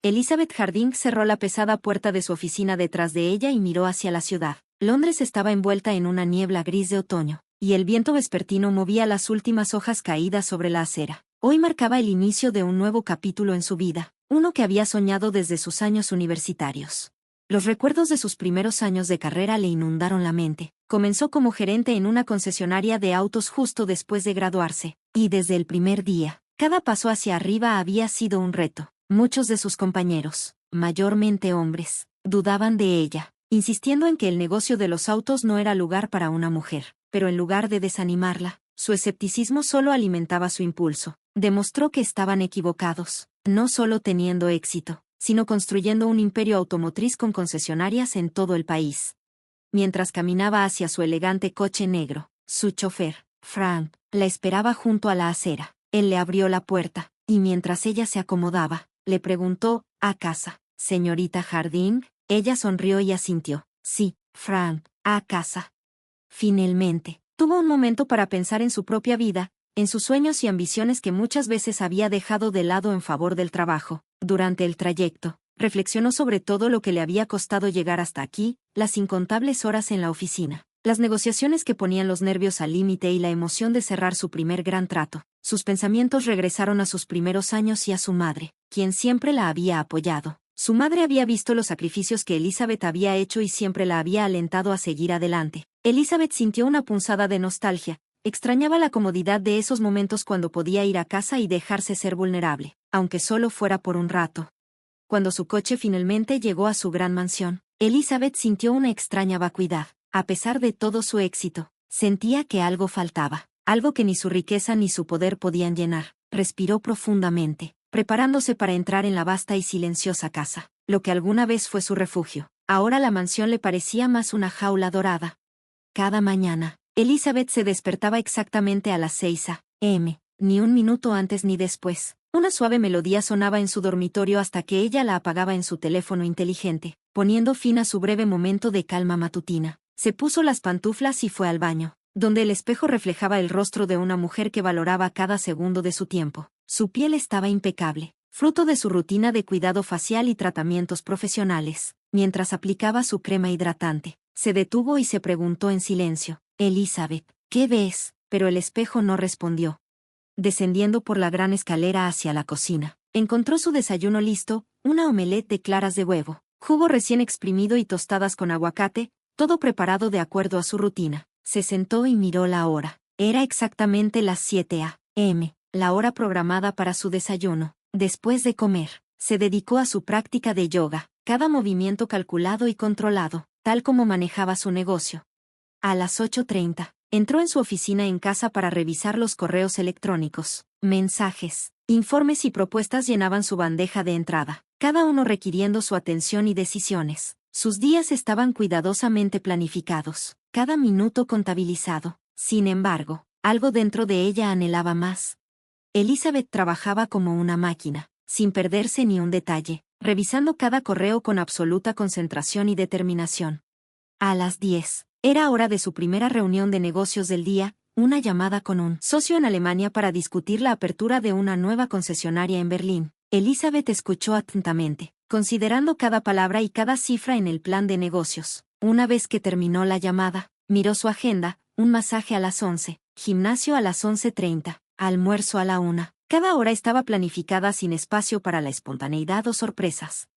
Elizabeth Harding cerró la pesada puerta de su oficina detrás de ella y miró hacia la ciudad. Londres estaba envuelta en una niebla gris de otoño, y el viento vespertino movía las últimas hojas caídas sobre la acera. Hoy marcaba el inicio de un nuevo capítulo en su vida, uno que había soñado desde sus años universitarios. Los recuerdos de sus primeros años de carrera le inundaron la mente. Comenzó como gerente en una concesionaria de autos justo después de graduarse, y desde el primer día, cada paso hacia arriba había sido un reto. Muchos de sus compañeros, mayormente hombres, dudaban de ella, insistiendo en que el negocio de los autos no era lugar para una mujer, pero en lugar de desanimarla, su escepticismo solo alimentaba su impulso. Demostró que estaban equivocados, no solo teniendo éxito, sino construyendo un imperio automotriz con concesionarias en todo el país. Mientras caminaba hacia su elegante coche negro, su chofer, Frank, la esperaba junto a la acera. Él le abrió la puerta, y mientras ella se acomodaba, le preguntó, ¿a casa, señorita Harding? Ella sonrió y asintió. Sí, Frank, a casa. Finalmente, tuvo un momento para pensar en su propia vida, en sus sueños y ambiciones que muchas veces había dejado de lado en favor del trabajo. Durante el trayecto, reflexionó sobre todo lo que le había costado llegar hasta aquí, las incontables horas en la oficina, las negociaciones que ponían los nervios al límite y la emoción de cerrar su primer gran trato. Sus pensamientos regresaron a sus primeros años y a su madre, quien siempre la había apoyado. Su madre había visto los sacrificios que Elizabeth había hecho y siempre la había alentado a seguir adelante. Elizabeth sintió una punzada de nostalgia. Extrañaba la comodidad de esos momentos cuando podía ir a casa y dejarse ser vulnerable, aunque solo fuera por un rato. Cuando su coche finalmente llegó a su gran mansión, Elizabeth sintió una extraña vacuidad. A pesar de todo su éxito, sentía que algo faltaba, algo que ni su riqueza ni su poder podían llenar. Respiró profundamente, preparándose para entrar en la vasta y silenciosa casa, lo que alguna vez fue su refugio. Ahora la mansión le parecía más una jaula dorada. Cada mañana, Elizabeth se despertaba exactamente a las 6 a.m., ni un minuto antes ni después. Una suave melodía sonaba en su dormitorio hasta que ella la apagaba en su teléfono inteligente, poniendo fin a su breve momento de calma matutina. Se puso las pantuflas y fue al baño, donde el espejo reflejaba el rostro de una mujer que valoraba cada segundo de su tiempo. Su piel estaba impecable, fruto de su rutina de cuidado facial y tratamientos profesionales. Mientras aplicaba su crema hidratante, se detuvo y se preguntó en silencio, «Elizabeth, ¿qué ves?». Pero el espejo no respondió. Descendiendo por la gran escalera hacia la cocina, encontró su desayuno listo, una omelette de claras de huevo, jugo recién exprimido y tostadas con aguacate, todo preparado de acuerdo a su rutina. Se sentó y miró la hora. Era exactamente las 7 a.m., la hora programada para su desayuno. Después de comer, se dedicó a su práctica de yoga, cada movimiento calculado y controlado, tal como manejaba su negocio. A las 8:30, entró en su oficina en casa para revisar los correos electrónicos. Mensajes, informes y propuestas llenaban su bandeja de entrada, cada uno requiriendo su atención y decisiones. Sus días estaban cuidadosamente planificados, cada minuto contabilizado. Sin embargo, algo dentro de ella anhelaba más. Elizabeth trabajaba como una máquina, sin perderse ni un detalle, revisando cada correo con absoluta concentración y determinación. A las 10, era hora de su primera reunión de negocios del día, una llamada con un socio en Alemania para discutir la apertura de una nueva concesionaria en Berlín. Elizabeth escuchó atentamente, considerando cada palabra y cada cifra en el plan de negocios. Una vez que terminó la llamada, miró su agenda, un masaje a las 11, gimnasio a las 11:30, almuerzo a la 1. Cada hora estaba planificada sin espacio para la espontaneidad o sorpresas.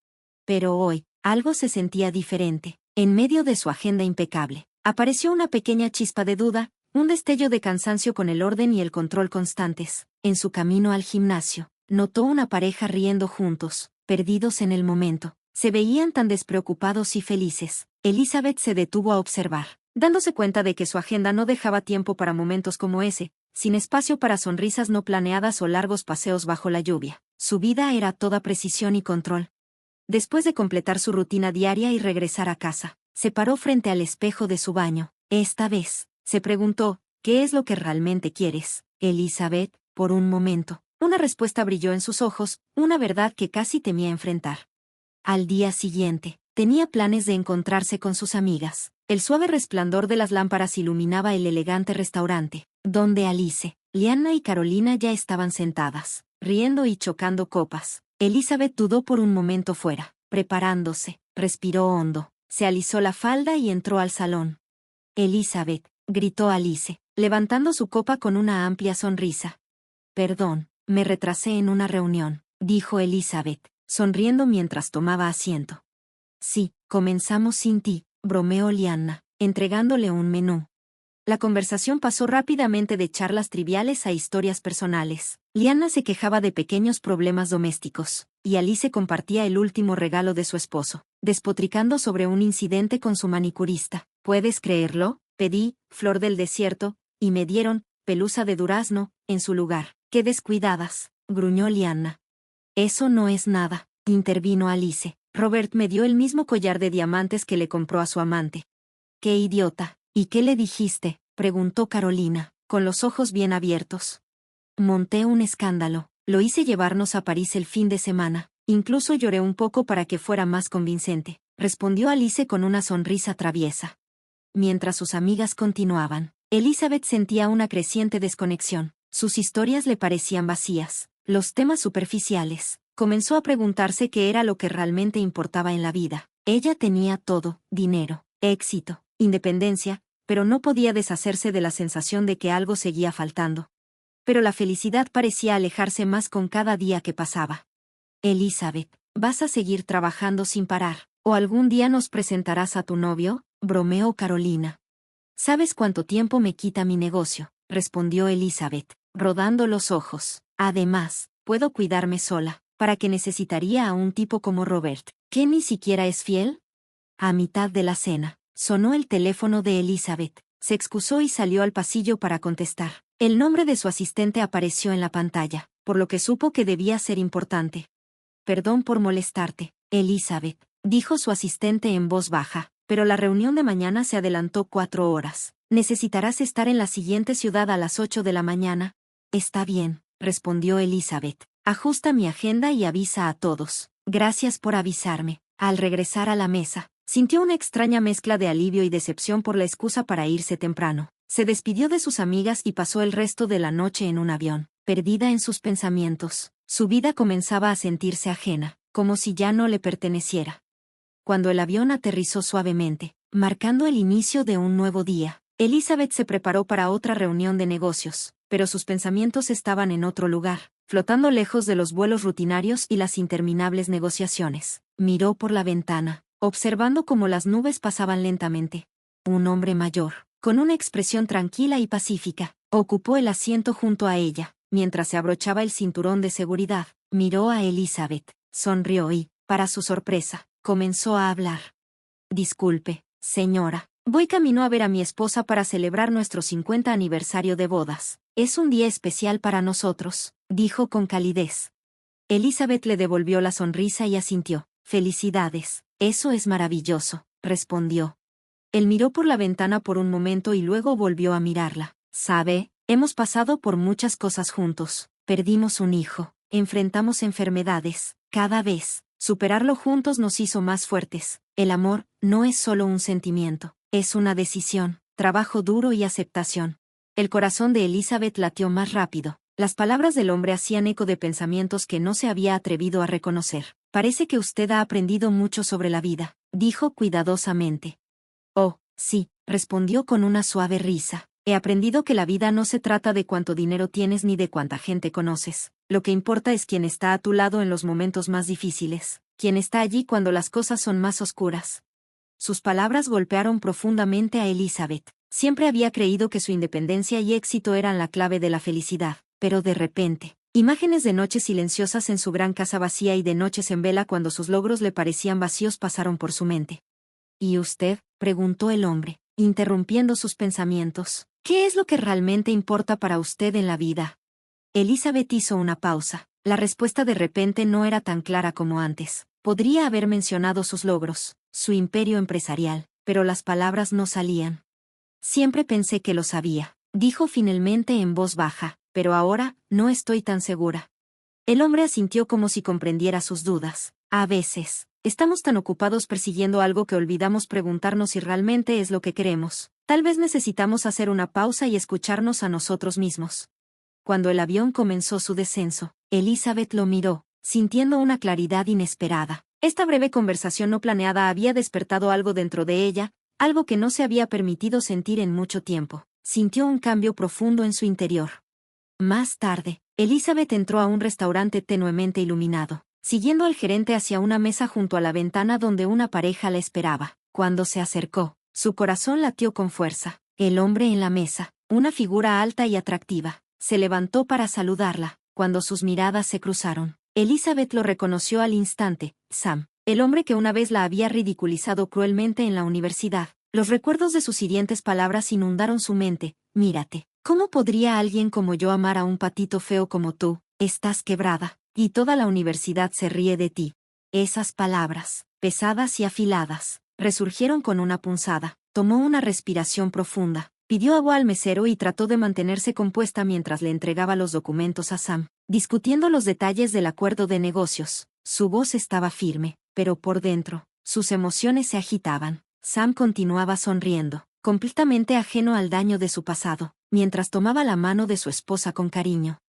Pero hoy, algo se sentía diferente. En medio de su agenda impecable, apareció una pequeña chispa de duda, un destello de cansancio con el orden y el control constantes. En su camino al gimnasio, notó una pareja riendo juntos, perdidos en el momento. Se veían tan despreocupados y felices. Elizabeth se detuvo a observar, dándose cuenta de que su agenda no dejaba tiempo para momentos como ese, sin espacio para sonrisas no planeadas o largos paseos bajo la lluvia. Su vida era toda precisión y control. Después de completar su rutina diaria y regresar a casa, se paró frente al espejo de su baño. Esta vez, se preguntó, ¿qué es lo que realmente quieres, Elizabeth? Por un momento, una respuesta brilló en sus ojos, una verdad que casi temía enfrentar. Al día siguiente, tenía planes de encontrarse con sus amigas. El suave resplandor de las lámparas iluminaba el elegante restaurante, donde Alice, Liana y Carolina ya estaban sentadas, riendo y chocando copas. Elizabeth dudó por un momento fuera, preparándose, respiró hondo, se alisó la falda y entró al salón. Elizabeth, gritó Alice, levantando su copa con una amplia sonrisa. Perdón, me retrasé en una reunión, dijo Elizabeth, sonriendo mientras tomaba asiento. Sí, comenzamos sin ti, bromeó Lyanna, entregándole un menú. La conversación pasó rápidamente de charlas triviales a historias personales. Lyanna se quejaba de pequeños problemas domésticos, y Alice compartía el último regalo de su esposo, despotricando sobre un incidente con su manicurista. ¿Puedes creerlo? Pedí, flor del desierto, y me dieron, pelusa de durazno, en su lugar. ¡Qué descuidadas!, gruñó Lyanna. Eso no es nada, intervino Alice. Robert me dio el mismo collar de diamantes que le compró a su amante. ¡Qué idiota! ¿Y qué le dijiste?, preguntó Carolina, con los ojos bien abiertos. Monté un escándalo, lo hice llevarnos a París el fin de semana, incluso lloré un poco para que fuera más convincente, respondió Alice con una sonrisa traviesa. Mientras sus amigas continuaban, Elizabeth sentía una creciente desconexión, sus historias le parecían vacías, los temas superficiales. Comenzó a preguntarse qué era lo que realmente importaba en la vida. Ella tenía todo, dinero, éxito, independencia, pero no podía deshacerse de la sensación de que algo seguía faltando. Pero la felicidad parecía alejarse más con cada día que pasaba. Elizabeth, ¿vas a seguir trabajando sin parar? ¿O algún día nos presentarás a tu novio?, bromeó Carolina. ¿Sabes cuánto tiempo me quita mi negocio?, respondió Elizabeth, rodando los ojos. Además, puedo cuidarme sola. ¿Para qué necesitaría a un tipo como Robert, que ni siquiera es fiel? A mitad de la cena, sonó el teléfono de Elizabeth. Se excusó y salió al pasillo para contestar. El nombre de su asistente apareció en la pantalla, por lo que supo que debía ser importante. Perdón por molestarte, Elizabeth, dijo su asistente en voz baja, pero la reunión de mañana se adelantó 4 horas. Necesitarás estar en la siguiente ciudad a las 8 de la mañana. Está bien, respondió Elizabeth. Ajusta mi agenda y avisa a todos. Gracias por avisarme. Al regresar a la mesa, sintió una extraña mezcla de alivio y decepción por la excusa para irse temprano. Se despidió de sus amigas y pasó el resto de la noche en un avión, perdida en sus pensamientos. Su vida comenzaba a sentirse ajena, como si ya no le perteneciera. Cuando el avión aterrizó suavemente, marcando el inicio de un nuevo día, Elizabeth se preparó para otra reunión de negocios, pero sus pensamientos estaban en otro lugar, flotando lejos de los vuelos rutinarios y las interminables negociaciones. Miró por la ventana, observando cómo las nubes pasaban lentamente. Un hombre mayor, con una expresión tranquila y pacífica, ocupó el asiento junto a ella. Mientras se abrochaba el cinturón de seguridad, miró a Elizabeth, sonrió y, para su sorpresa, comenzó a hablar. Disculpe, señora, voy camino a ver a mi esposa para celebrar nuestro 50 aniversario de bodas. Es un día especial para nosotros, dijo con calidez. Elizabeth le devolvió la sonrisa y asintió. Felicidades, eso es maravilloso, respondió. Él miró por la ventana por un momento y luego volvió a mirarla. ¿Sabe? Hemos pasado por muchas cosas juntos. Perdimos un hijo, enfrentamos enfermedades. Cada vez, superarlo juntos nos hizo más fuertes. El amor no es solo un sentimiento, es una decisión, trabajo duro y aceptación. El corazón de Elizabeth latió más rápido. Las palabras del hombre hacían eco de pensamientos que no se había atrevido a reconocer. Parece que usted ha aprendido mucho sobre la vida, dijo cuidadosamente. Oh, sí, respondió con una suave risa. He aprendido que la vida no se trata de cuánto dinero tienes ni de cuánta gente conoces. Lo que importa es quién está a tu lado en los momentos más difíciles, quién está allí cuando las cosas son más oscuras. Sus palabras golpearon profundamente a Elizabeth. Siempre había creído que su independencia y éxito eran la clave de la felicidad, pero de repente, imágenes de noches silenciosas en su gran casa vacía y de noches en vela cuando sus logros le parecían vacíos pasaron por su mente. ¿Y usted?, preguntó el hombre, interrumpiendo sus pensamientos. ¿Qué es lo que realmente importa para usted en la vida? Elizabeth hizo una pausa. La respuesta de repente no era tan clara como antes. Podría haber mencionado sus logros, su imperio empresarial, pero las palabras no salían. Siempre pensé que lo sabía, dijo finalmente en voz baja, pero ahora, no estoy tan segura. El hombre asintió como si comprendiera sus dudas. A veces, estamos tan ocupados persiguiendo algo que olvidamos preguntarnos si realmente es lo que queremos. Tal vez necesitamos hacer una pausa y escucharnos a nosotros mismos. Cuando el avión comenzó su descenso, Elizabeth lo miró, sintiendo una claridad inesperada. Esta breve conversación no planeada había despertado algo dentro de ella, algo que no se había permitido sentir en mucho tiempo. Sintió un cambio profundo en su interior. Más tarde, Elizabeth entró a un restaurante tenuemente iluminado, siguiendo al gerente hacia una mesa junto a la ventana donde una pareja la esperaba. Cuando se acercó, su corazón latió con fuerza. El hombre en la mesa, una figura alta y atractiva, se levantó para saludarla. Cuando sus miradas se cruzaron, Elizabeth lo reconoció al instante: Sam, el hombre que una vez la había ridiculizado cruelmente en la universidad. Los recuerdos de sus hirientes palabras inundaron su mente. Mírate. ¿Cómo podría alguien como yo amar a un patito feo como tú? Estás quebrada, y toda la universidad se ríe de ti. Esas palabras, pesadas y afiladas, resurgieron con una punzada. Tomó una respiración profunda, pidió agua al mesero y trató de mantenerse compuesta mientras le entregaba los documentos a Sam, discutiendo los detalles del acuerdo de negocios. Su voz estaba firme, pero por dentro, sus emociones se agitaban. Sam continuaba sonriendo, completamente ajeno al daño de su pasado, mientras tomaba la mano de su esposa con cariño.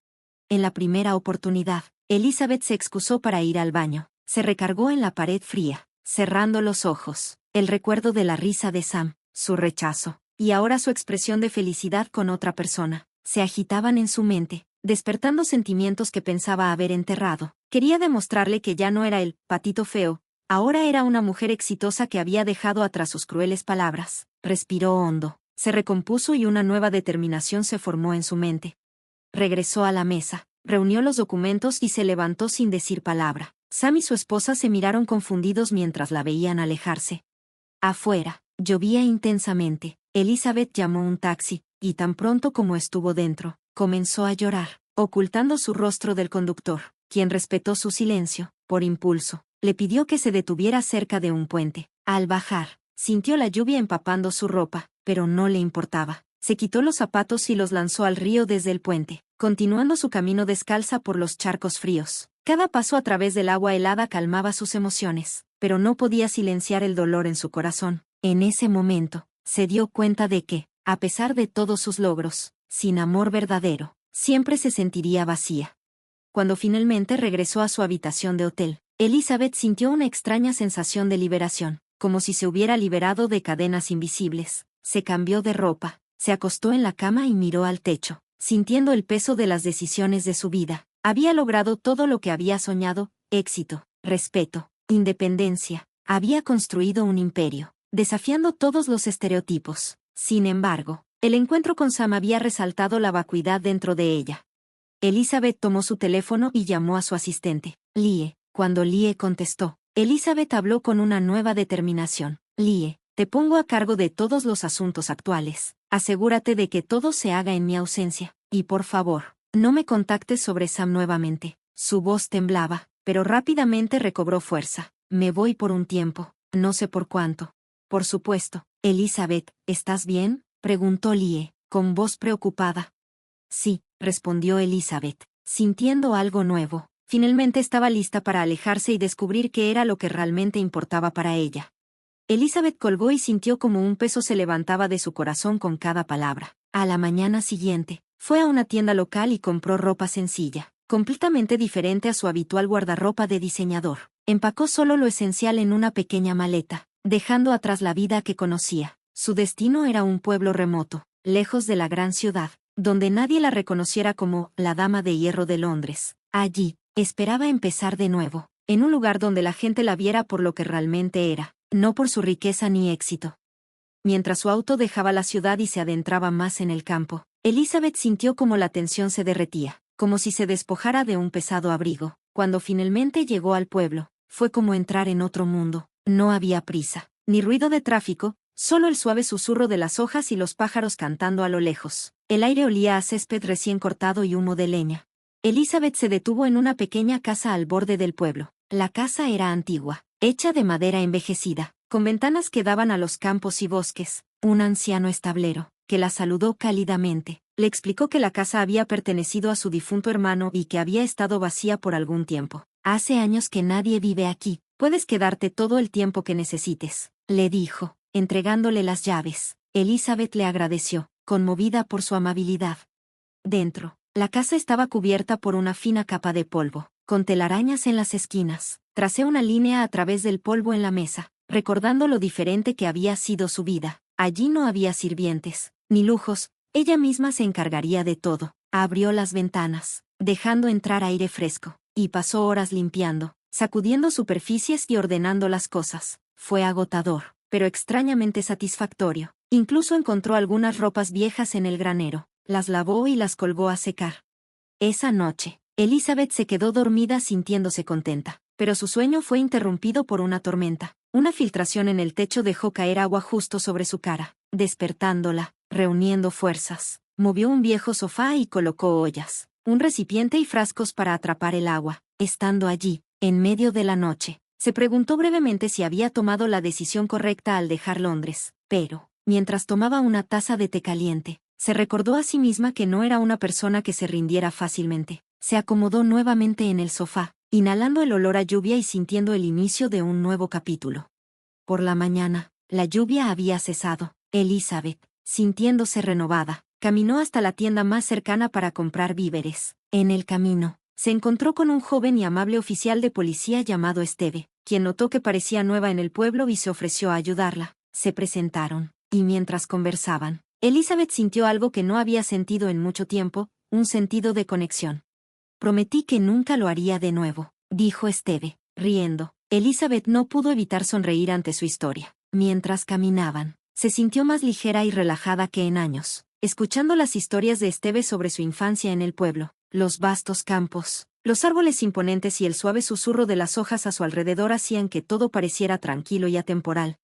En la primera oportunidad, Elizabeth se excusó para ir al baño. Se recargó en la pared fría, cerrando los ojos. El recuerdo de la risa de Sam, su rechazo, y ahora su expresión de felicidad con otra persona, se agitaban en su mente, despertando sentimientos que pensaba haber enterrado. Quería demostrarle que ya no era el patito feo, ahora era una mujer exitosa que había dejado atrás sus crueles palabras. Respiró hondo, se recompuso y una nueva determinación se formó en su mente. Regresó a la mesa, reunió los documentos y se levantó sin decir palabra. Sam y su esposa se miraron confundidos mientras la veían alejarse. Afuera, llovía intensamente. Elizabeth llamó un taxi, y tan pronto como estuvo dentro, comenzó a llorar, ocultando su rostro del conductor, quien respetó su silencio. Por impulso, le pidió que se detuviera cerca de un puente. Al bajar, sintió la lluvia empapando su ropa, pero no le importaba. Se quitó los zapatos y los lanzó al río desde el puente, continuando su camino descalza por los charcos fríos. Cada paso a través del agua helada calmaba sus emociones, pero no podía silenciar el dolor en su corazón. En ese momento, se dio cuenta de que, a pesar de todos sus logros, sin amor verdadero, siempre se sentiría vacía. Cuando finalmente regresó a su habitación de hotel, Elizabeth sintió una extraña sensación de liberación, como si se hubiera liberado de cadenas invisibles. Se cambió de ropa, se acostó en la cama y miró al techo, sintiendo el peso de las decisiones de su vida. Había logrado todo lo que había soñado: éxito, respeto, independencia. Había construido un imperio, desafiando todos los estereotipos. Sin embargo, el encuentro con Sam había resaltado la vacuidad dentro de ella. Elizabeth tomó su teléfono y llamó a su asistente, Lie. Cuando Lie contestó, Elizabeth habló con una nueva determinación. Lie, te pongo a cargo de todos los asuntos actuales. Asegúrate de que todo se haga en mi ausencia. Y por favor, no me contactes sobre Sam nuevamente. Su voz temblaba, pero rápidamente recobró fuerza. Me voy por un tiempo, no sé por cuánto. Por supuesto. Elizabeth, ¿estás bien?, preguntó Lie, con voz preocupada. Sí, respondió Elizabeth, sintiendo algo nuevo. Finalmente estaba lista para alejarse y descubrir qué era lo que realmente importaba para ella. Elizabeth colgó y sintió como un peso se levantaba de su corazón con cada palabra. A la mañana siguiente, fue a una tienda local y compró ropa sencilla, completamente diferente a su habitual guardarropa de diseñador. Empacó solo lo esencial en una pequeña maleta, dejando atrás la vida que conocía. Su destino era un pueblo remoto, lejos de la gran ciudad, donde nadie la reconociera como la Dama de Hierro de Londres. Allí, esperaba empezar de nuevo, en un lugar donde la gente la viera por lo que realmente era, no por su riqueza ni éxito. Mientras su auto dejaba la ciudad y se adentraba más en el campo, Elizabeth sintió como la tensión se derretía, como si se despojara de un pesado abrigo. Cuando finalmente llegó al pueblo, fue como entrar en otro mundo. No había prisa, ni ruido de tráfico, solo el suave susurro de las hojas y los pájaros cantando a lo lejos. El aire olía a césped recién cortado y humo de leña. Elizabeth se detuvo en una pequeña casa al borde del pueblo. La casa era antigua, hecha de madera envejecida, con ventanas que daban a los campos y bosques. Un anciano establero, que la saludó cálidamente, le explicó que la casa había pertenecido a su difunto hermano y que había estado vacía por algún tiempo. Hace años que nadie vive aquí, puedes quedarte todo el tiempo que necesites, le dijo, entregándole las llaves. Elizabeth le agradeció, conmovida por su amabilidad. Dentro, la casa estaba cubierta por una fina capa de polvo, con telarañas en las esquinas. Tracé una línea a través del polvo en la mesa, recordando lo diferente que había sido su vida. Allí no había sirvientes, ni lujos, ella misma se encargaría de todo. Abrió las ventanas, dejando entrar aire fresco, y pasó horas limpiando, sacudiendo superficies y ordenando las cosas. Fue agotador, pero extrañamente satisfactorio. Incluso encontró algunas ropas viejas en el granero, las lavó y las colgó a secar. Esa noche, Elizabeth se quedó dormida sintiéndose contenta, pero su sueño fue interrumpido por una tormenta. Una filtración en el techo dejó caer agua justo sobre su cara. Despertándola, reuniendo fuerzas, movió un viejo sofá y colocó ollas, un recipiente y frascos para atrapar el agua. Estando allí, en medio de la noche, se preguntó brevemente si había tomado la decisión correcta al dejar Londres, pero, mientras tomaba una taza de té caliente, se recordó a sí misma que no era una persona que se rindiera fácilmente. Se acomodó nuevamente en el sofá, inhalando el olor a lluvia y sintiendo el inicio de un nuevo capítulo. Por la mañana, la lluvia había cesado. Elizabeth, sintiéndose renovada, caminó hasta la tienda más cercana para comprar víveres. En el camino, se encontró con un joven y amable oficial de policía llamado Esteve, quien notó que parecía nueva en el pueblo y se ofreció a ayudarla. Se presentaron, y mientras conversaban, Elizabeth sintió algo que no había sentido en mucho tiempo, un sentido de conexión. Prometí que nunca lo haría de nuevo, dijo Esteve, riendo. Elizabeth no pudo evitar sonreír ante su historia. Mientras caminaban, se sintió más ligera y relajada que en años, escuchando las historias de Esteve sobre su infancia en el pueblo, los vastos campos, los árboles imponentes y el suave susurro de las hojas a su alrededor hacían que todo pareciera tranquilo y atemporal.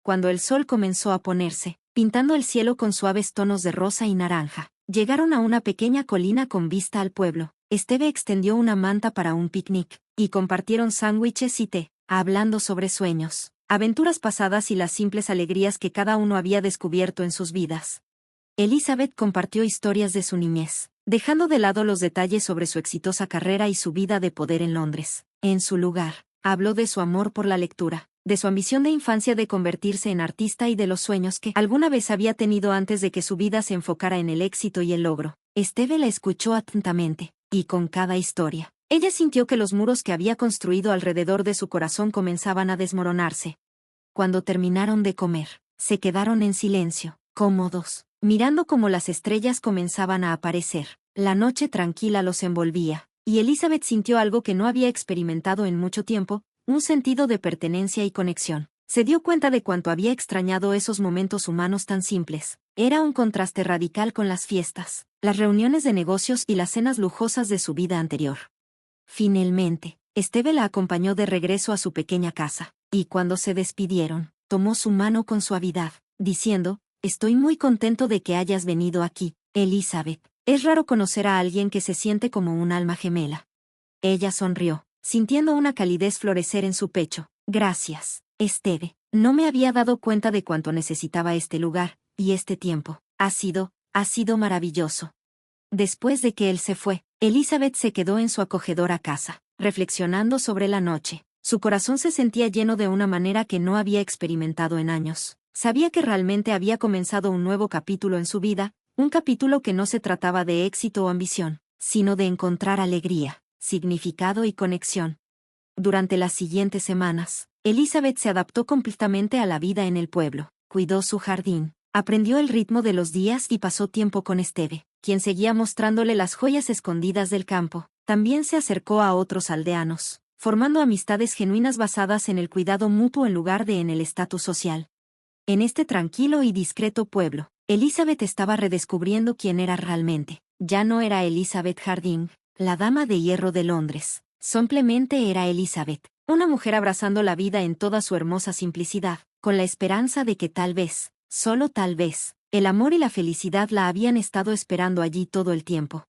Cuando el sol comenzó a ponerse, pintando el cielo con suaves tonos de rosa y naranja, llegaron a una pequeña colina con vista al pueblo. Esteve extendió una manta para un picnic, y compartieron sándwiches y té, hablando sobre sueños, aventuras pasadas y las simples alegrías que cada uno había descubierto en sus vidas. Elizabeth compartió historias de su niñez, dejando de lado los detalles sobre su exitosa carrera y su vida de poder en Londres. En su lugar, habló de su amor por la lectura, de su ambición de infancia de convertirse en artista y de los sueños que alguna vez había tenido antes de que su vida se enfocara en el éxito y el logro. Esteve la escuchó atentamente, y con cada historia, ella sintió que los muros que había construido alrededor de su corazón comenzaban a desmoronarse. Cuando terminaron de comer, se quedaron en silencio, cómodos, mirando cómo las estrellas comenzaban a aparecer. La noche tranquila los envolvía, y Elizabeth sintió algo que no había experimentado en mucho tiempo, un sentido de pertenencia y conexión. Se dio cuenta de cuánto había extrañado esos momentos humanos tan simples. Era un contraste radical con las fiestas, las reuniones de negocios y las cenas lujosas de su vida anterior. Finalmente, Esteve la acompañó de regreso a su pequeña casa, y cuando se despidieron, tomó su mano con suavidad, diciendo, «Estoy muy contento de que hayas venido aquí, Elizabeth. Es raro conocer a alguien que se siente como un alma gemela». Ella sonrió, sintiendo una calidez florecer en su pecho. «Gracias, Esteve. No me había dado cuenta de cuánto necesitaba este lugar, y este tiempo. Ha sido maravilloso». Después de que él se fue, Elizabeth se quedó en su acogedora casa, reflexionando sobre la noche. Su corazón se sentía lleno de una manera que no había experimentado en años. Sabía que realmente había comenzado un nuevo capítulo en su vida, un capítulo que no se trataba de éxito o ambición, sino de encontrar alegría, significado y conexión. Durante las siguientes semanas, Elizabeth se adaptó completamente a la vida en el pueblo, cuidó su jardín, aprendió el ritmo de los días y pasó tiempo con Esteve, quien seguía mostrándole las joyas escondidas del campo. También se acercó a otros aldeanos, formando amistades genuinas basadas en el cuidado mutuo en lugar de en el estatus social. En este tranquilo y discreto pueblo, Elizabeth estaba redescubriendo quién era realmente. Ya no era Elizabeth Harding, la dama de hierro de Londres. Simplemente era Elizabeth, una mujer abrazando la vida en toda su hermosa simplicidad, con la esperanza de que tal vez, solo tal vez, el amor y la felicidad la habían estado esperando allí todo el tiempo.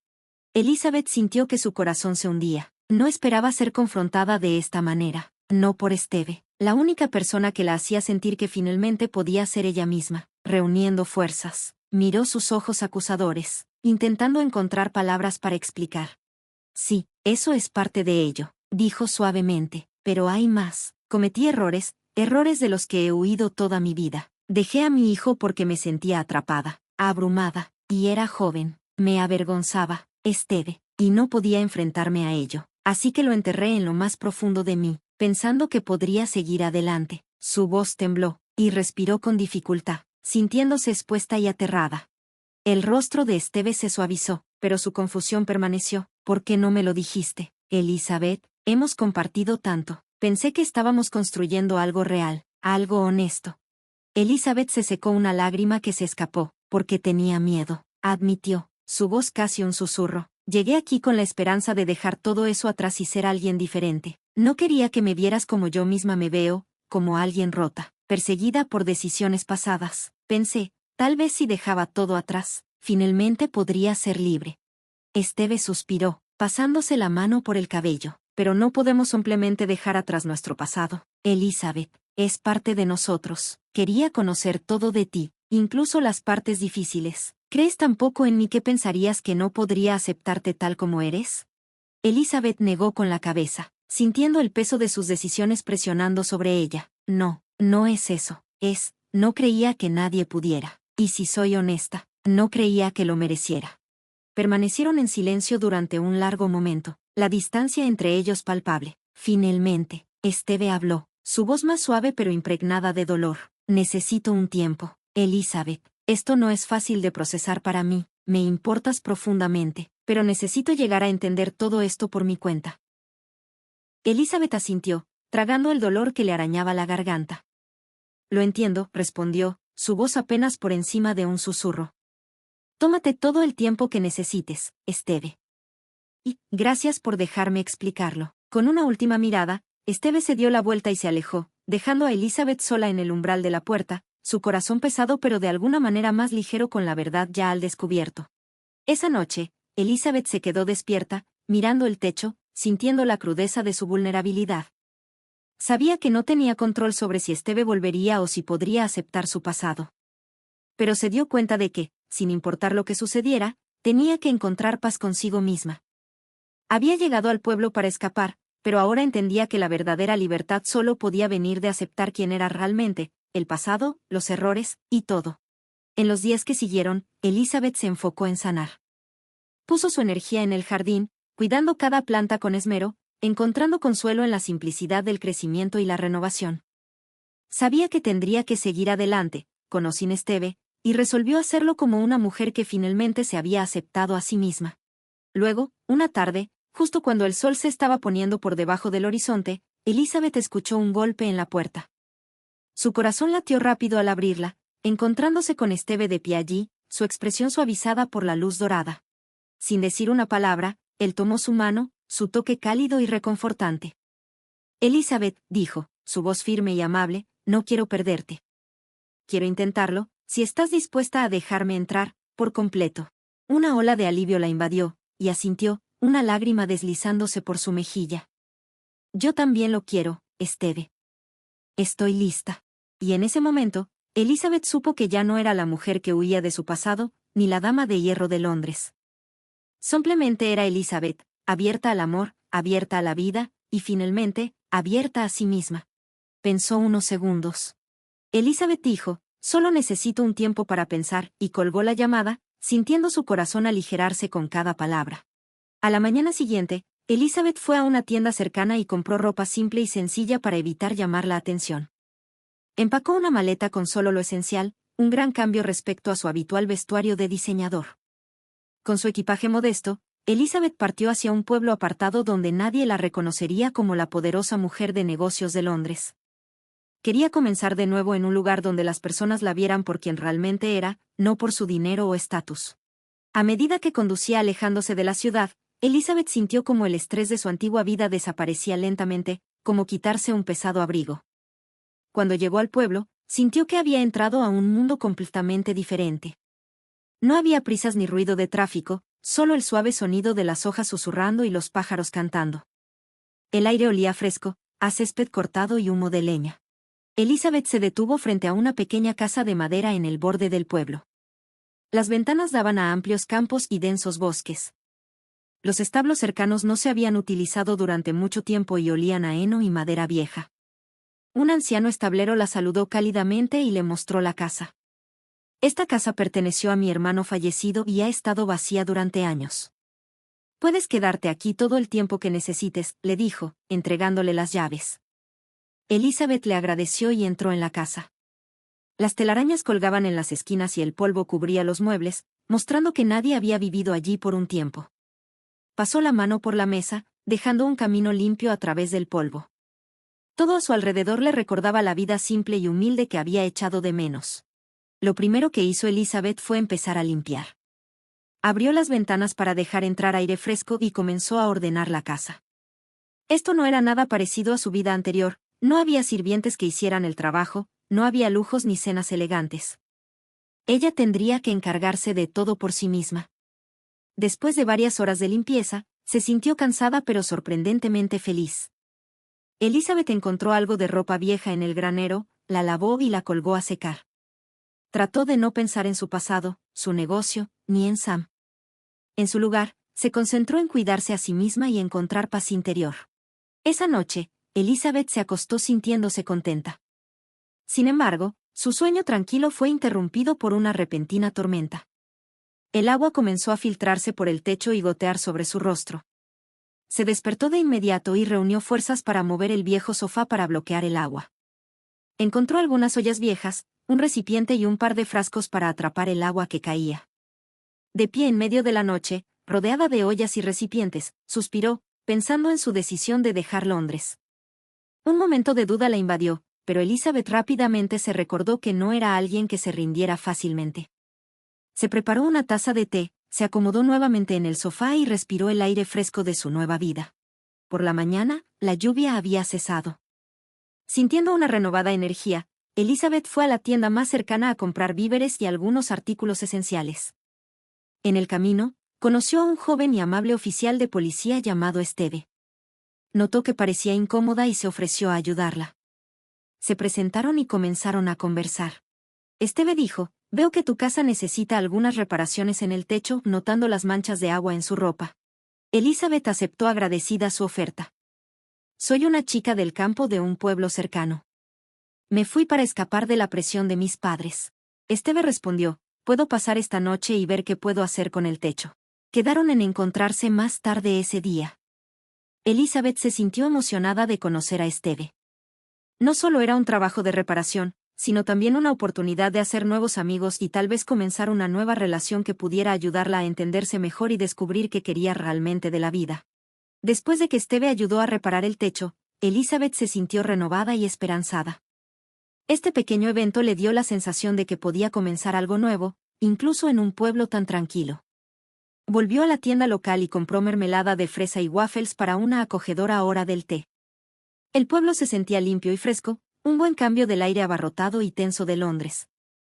Elizabeth sintió que su corazón se hundía. No esperaba ser confrontada de esta manera, no por Esteve, la única persona que la hacía sentir que finalmente podía ser ella misma. Reuniendo fuerzas, miró sus ojos acusadores, intentando encontrar palabras para explicar. «Sí, eso es parte de ello», dijo suavemente, «pero hay más. Cometí errores de los que he huido toda mi vida. Dejé a mi hijo porque me sentía atrapada, abrumada, y era joven. Me avergonzaba, Esteve, y no podía enfrentarme a ello. Así que lo enterré en lo más profundo de mí, pensando que podría seguir adelante. Su voz tembló, y respiró con dificultad, sintiéndose expuesta y aterrada. El rostro de Esteve se suavizó, pero su confusión permaneció. ¿Por qué no me lo dijiste, Elizabeth? Hemos compartido tanto. Pensé que estábamos construyendo algo real, algo honesto. Elizabeth se secó una lágrima que se escapó, porque tenía miedo, admitió, su voz casi un susurro. Llegué aquí con la esperanza de dejar todo eso atrás y ser alguien diferente. No quería que me vieras como yo misma me veo, como alguien rota, perseguida por decisiones pasadas. Pensé, tal vez si dejaba todo atrás, finalmente podría ser libre. Esteve suspiró, pasándose la mano por el cabello. Pero no podemos simplemente dejar atrás nuestro pasado. Elizabeth, es parte de nosotros. Quería conocer todo de ti, incluso las partes difíciles. ¿Crees tan poco en mí que pensarías que no podría aceptarte tal como eres? Elizabeth negó con la cabeza, sintiendo el peso de sus decisiones presionando sobre ella. No, no es eso. No creía que nadie pudiera. Y si soy honesta, no creía que lo mereciera. Permanecieron en silencio durante un largo momento, la distancia entre ellos palpable. Finalmente, Esteve habló, su voz más suave pero impregnada de dolor. Necesito un tiempo, Elizabeth. Esto no es fácil de procesar para mí, me importas profundamente, pero necesito llegar a entender todo esto por mi cuenta. Elizabeth asintió, tragando el dolor que le arañaba la garganta. Lo entiendo, respondió, su voz apenas por encima de un susurro. Tómate todo el tiempo que necesites, Esteve. Y, gracias por dejarme explicarlo. Con una última mirada, Esteve se dio la vuelta y se alejó, dejando a Elizabeth sola en el umbral de la puerta, su corazón pesado pero de alguna manera más ligero con la verdad ya al descubierto. Esa noche, Elizabeth se quedó despierta, mirando el techo, sintiendo la crudeza de su vulnerabilidad. Sabía que no tenía control sobre si Esteve volvería o si podría aceptar su pasado. Pero se dio cuenta de que, sin importar lo que sucediera, tenía que encontrar paz consigo misma. Había llegado al pueblo para escapar, pero ahora entendía que la verdadera libertad solo podía venir de aceptar quién era realmente, el pasado, los errores, y todo. En los días que siguieron, Elizabeth se enfocó en sanar. Puso su energía en el jardín, cuidando cada planta con esmero, encontrando consuelo en la simplicidad del crecimiento y la renovación. Sabía que tendría que seguir adelante, con o sin Esteve, y resolvió hacerlo como una mujer que finalmente se había aceptado a sí misma. Luego, una tarde, justo cuando el sol se estaba poniendo por debajo del horizonte, Elizabeth escuchó un golpe en la puerta. Su corazón latió rápido al abrirla, encontrándose con Esteve de pie allí, su expresión suavizada por la luz dorada. Sin decir una palabra, él tomó su mano, su toque cálido y reconfortante. Elizabeth, dijo, su voz firme y amable, no quiero perderte. Quiero intentarlo, si estás dispuesta a dejarme entrar, por completo. Una ola de alivio la invadió, y asintió, una lágrima deslizándose por su mejilla. Yo también lo quiero, Esteve. Estoy lista. Y en ese momento, Elizabeth supo que ya no era la mujer que huía de su pasado, ni la dama de hierro de Londres. Simplemente era Elizabeth, abierta al amor, abierta a la vida, y finalmente, abierta a sí misma. Pensó unos segundos. Elizabeth dijo, solo necesito un tiempo para pensar, y colgó la llamada, sintiendo su corazón aligerarse con cada palabra. A la mañana siguiente, Elizabeth fue a una tienda cercana y compró ropa simple y sencilla para evitar llamar la atención. Empacó una maleta con solo lo esencial, un gran cambio respecto a su habitual vestuario de diseñador. Con su equipaje modesto, Elizabeth partió hacia un pueblo apartado donde nadie la reconocería como la poderosa mujer de negocios de Londres. Quería comenzar de nuevo en un lugar donde las personas la vieran por quien realmente era, no por su dinero o estatus. A medida que conducía alejándose de la ciudad, Elizabeth sintió como el estrés de su antigua vida desaparecía lentamente, como quitarse un pesado abrigo. Cuando llegó al pueblo, sintió que había entrado a un mundo completamente diferente. No había prisas ni ruido de tráfico, solo el suave sonido de las hojas susurrando y los pájaros cantando. El aire olía fresco, a césped cortado y humo de leña. Elizabeth se detuvo frente a una pequeña casa de madera en el borde del pueblo. Las ventanas daban a amplios campos y densos bosques. Los establos cercanos no se habían utilizado durante mucho tiempo y olían a heno y madera vieja. Un anciano establero la saludó cálidamente y le mostró la casa. Esta casa perteneció a mi hermano fallecido y ha estado vacía durante años. Puedes quedarte aquí todo el tiempo que necesites, le dijo, entregándole las llaves. Elizabeth le agradeció y entró en la casa. Las telarañas colgaban en las esquinas y el polvo cubría los muebles, mostrando que nadie había vivido allí por un tiempo. Pasó la mano por la mesa, dejando un camino limpio a través del polvo. Todo a su alrededor le recordaba la vida simple y humilde que había echado de menos. Lo primero que hizo Elizabeth fue empezar a limpiar. Abrió las ventanas para dejar entrar aire fresco y comenzó a ordenar la casa. Esto no era nada parecido a su vida anterior, no había sirvientes que hicieran el trabajo, no había lujos ni cenas elegantes. Ella tendría que encargarse de todo por sí misma. Después de varias horas de limpieza, se sintió cansada pero sorprendentemente feliz. Elizabeth encontró algo de ropa vieja en el granero, la lavó y la colgó a secar. Trató de no pensar en su pasado, su negocio, ni en Sam. En su lugar, se concentró en cuidarse a sí misma y encontrar paz interior. Esa noche, Elizabeth se acostó sintiéndose contenta. Sin embargo, su sueño tranquilo fue interrumpido por una repentina tormenta. El agua comenzó a filtrarse por el techo y gotear sobre su rostro. Se despertó de inmediato y reunió fuerzas para mover el viejo sofá para bloquear el agua. Encontró algunas ollas viejas, un recipiente y un par de frascos para atrapar el agua que caía. De pie en medio de la noche, rodeada de ollas y recipientes, suspiró, pensando en su decisión de dejar Londres. Un momento de duda la invadió, pero Elizabeth rápidamente se recordó que no era alguien que se rindiera fácilmente. Se preparó una taza de té, se acomodó nuevamente en el sofá y respiró el aire fresco de su nueva vida. Por la mañana, la lluvia había cesado. Sintiendo una renovada energía, Elizabeth fue a la tienda más cercana a comprar víveres y algunos artículos esenciales. En el camino, conoció a un joven y amable oficial de policía llamado Esteve. Notó que parecía incómoda y se ofreció a ayudarla. Se presentaron y comenzaron a conversar. Esteve dijo: «Veo que tu casa necesita algunas reparaciones en el techo», notando las manchas de agua en su ropa. Elizabeth aceptó agradecida su oferta. «Soy una chica del campo de un pueblo cercano. Me fui para escapar de la presión de mis padres». Esteve respondió: «Puedo pasar esta noche y ver qué puedo hacer con el techo». Quedaron en encontrarse más tarde ese día. Elizabeth se sintió emocionada de conocer a Esteve. No solo era un trabajo de reparación, sino también una oportunidad de hacer nuevos amigos y tal vez comenzar una nueva relación que pudiera ayudarla a entenderse mejor y descubrir qué quería realmente de la vida. Después de que Esteve ayudó a reparar el techo, Elizabeth se sintió renovada y esperanzada. Este pequeño evento le dio la sensación de que podía comenzar algo nuevo, incluso en un pueblo tan tranquilo. Volvió a la tienda local y compró mermelada de fresa y waffles para una acogedora hora del té. El pueblo se sentía limpio y fresco, un buen cambio del aire abarrotado y tenso de Londres.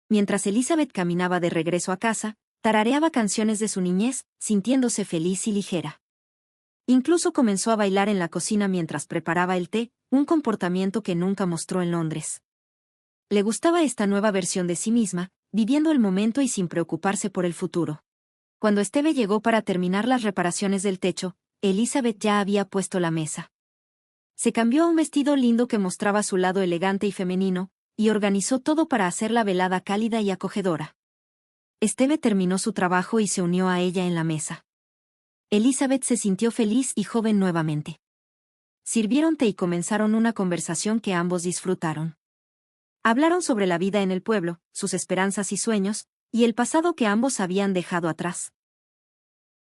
Mientras Elizabeth caminaba de regreso a casa, tarareaba canciones de su niñez, sintiéndose feliz y ligera. Incluso comenzó a bailar en la cocina mientras preparaba el té, un comportamiento que nunca mostró en Londres. Le gustaba esta nueva versión de sí misma, viviendo el momento y sin preocuparse por el futuro. Cuando Esteve llegó para terminar las reparaciones del techo, Elizabeth ya había puesto la mesa. Se cambió a un vestido lindo que mostraba su lado elegante y femenino, y organizó todo para hacer la velada cálida y acogedora. Esteve terminó su trabajo y se unió a ella en la mesa. Elizabeth se sintió feliz y joven nuevamente. Sirvieron té y comenzaron una conversación que ambos disfrutaron. Hablaron sobre la vida en el pueblo, sus esperanzas y sueños, y el pasado que ambos habían dejado atrás.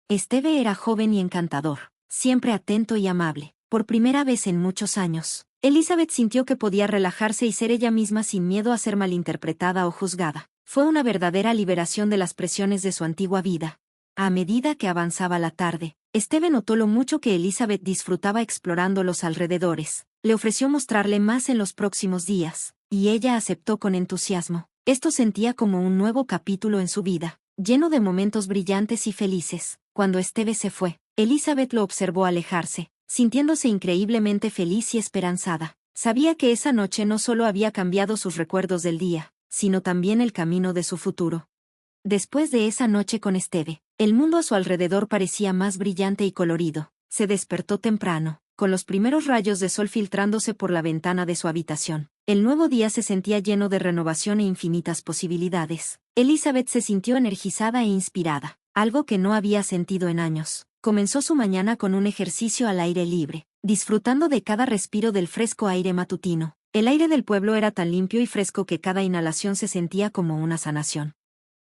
Esteve era joven y encantador, siempre atento y amable. Por primera vez en muchos años, Elizabeth sintió que podía relajarse y ser ella misma sin miedo a ser malinterpretada o juzgada. Fue una verdadera liberación de las presiones de su antigua vida. A medida que avanzaba la tarde, Esteve notó lo mucho que Elizabeth disfrutaba explorando los alrededores. Le ofreció mostrarle más en los próximos días, y ella aceptó con entusiasmo. Esto sentía como un nuevo capítulo en su vida, lleno de momentos brillantes y felices. Cuando Esteve se fue, Elizabeth lo observó alejarse, sintiéndose increíblemente feliz y esperanzada. Sabía que esa noche no solo había cambiado sus recuerdos del día, sino también el camino de su futuro. Después de esa noche con Esteve, el mundo a su alrededor parecía más brillante y colorido. Se despertó temprano, con los primeros rayos de sol filtrándose por la ventana de su habitación. El nuevo día se sentía lleno de renovación e infinitas posibilidades. Elizabeth se sintió energizada e inspirada, algo que no había sentido en años. Comenzó su mañana con un ejercicio al aire libre, disfrutando de cada respiro del fresco aire matutino. El aire del pueblo era tan limpio y fresco que cada inhalación se sentía como una sanación.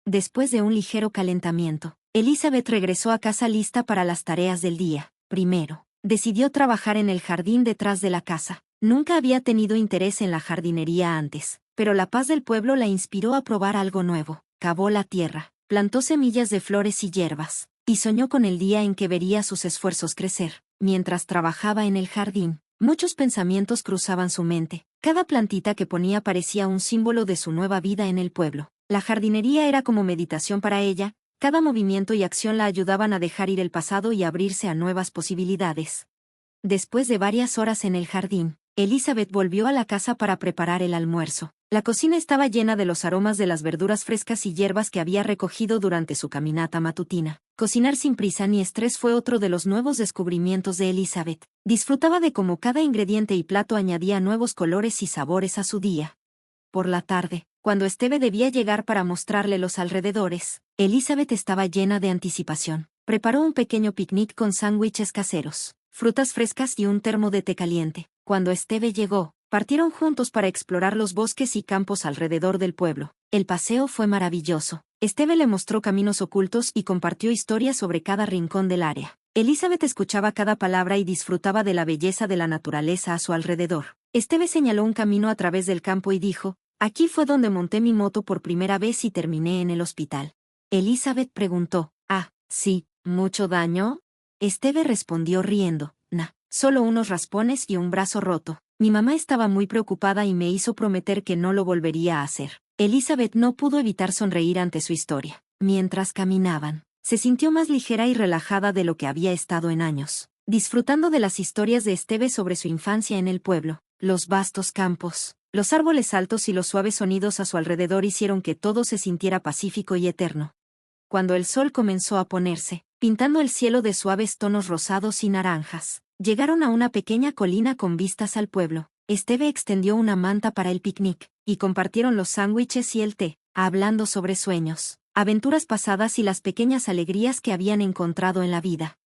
Después de un ligero calentamiento, Elizabeth regresó a casa lista para las tareas del día. Primero, decidió trabajar en el jardín detrás de la casa. Nunca había tenido interés en la jardinería antes, pero la paz del pueblo la inspiró a probar algo nuevo. Cavó la tierra, plantó semillas de flores y hierbas, y soñó con el día en que vería sus esfuerzos crecer. Mientras trabajaba en el jardín, muchos pensamientos cruzaban su mente. Cada plantita que ponía parecía un símbolo de su nueva vida en el pueblo. La jardinería era como meditación para ella, cada movimiento y acción la ayudaban a dejar ir el pasado y abrirse a nuevas posibilidades. Después de varias horas en el jardín, Elizabeth volvió a la casa para preparar el almuerzo. La cocina estaba llena de los aromas de las verduras frescas y hierbas que había recogido durante su caminata matutina. Cocinar sin prisa ni estrés fue otro de los nuevos descubrimientos de Elizabeth. Disfrutaba de cómo cada ingrediente y plato añadía nuevos colores y sabores a su día. Por la tarde, cuando Esteve debía llegar para mostrarle los alrededores, Elizabeth estaba llena de anticipación. Preparó un pequeño picnic con sándwiches caseros, frutas frescas y un termo de té caliente. Cuando Esteve llegó, partieron juntos para explorar los bosques y campos alrededor del pueblo. El paseo fue maravilloso. Esteve le mostró caminos ocultos y compartió historias sobre cada rincón del área. Elizabeth escuchaba cada palabra y disfrutaba de la belleza de la naturaleza a su alrededor. Esteve señaló un camino a través del campo y dijo: «Aquí fue donde monté mi moto por primera vez y terminé en el hospital». Elizabeth preguntó: «Ah, sí, ¿mucho daño?». Esteve respondió riendo: «Nah, solo unos raspones y un brazo roto. Mi mamá estaba muy preocupada y me hizo prometer que no lo volvería a hacer». Elizabeth no pudo evitar sonreír ante su historia. Mientras caminaban, se sintió más ligera y relajada de lo que había estado en años, disfrutando de las historias de Esteve sobre su infancia en el pueblo. Los vastos campos, los árboles altos y los suaves sonidos a su alrededor hicieron que todo se sintiera pacífico y eterno. Cuando el sol comenzó a ponerse, pintando el cielo de suaves tonos rosados y naranjas, llegaron a una pequeña colina con vistas al pueblo. Esteve extendió una manta para el picnic, y compartieron los sándwiches y el té, hablando sobre sueños, aventuras pasadas y las pequeñas alegrías que habían encontrado en la vida.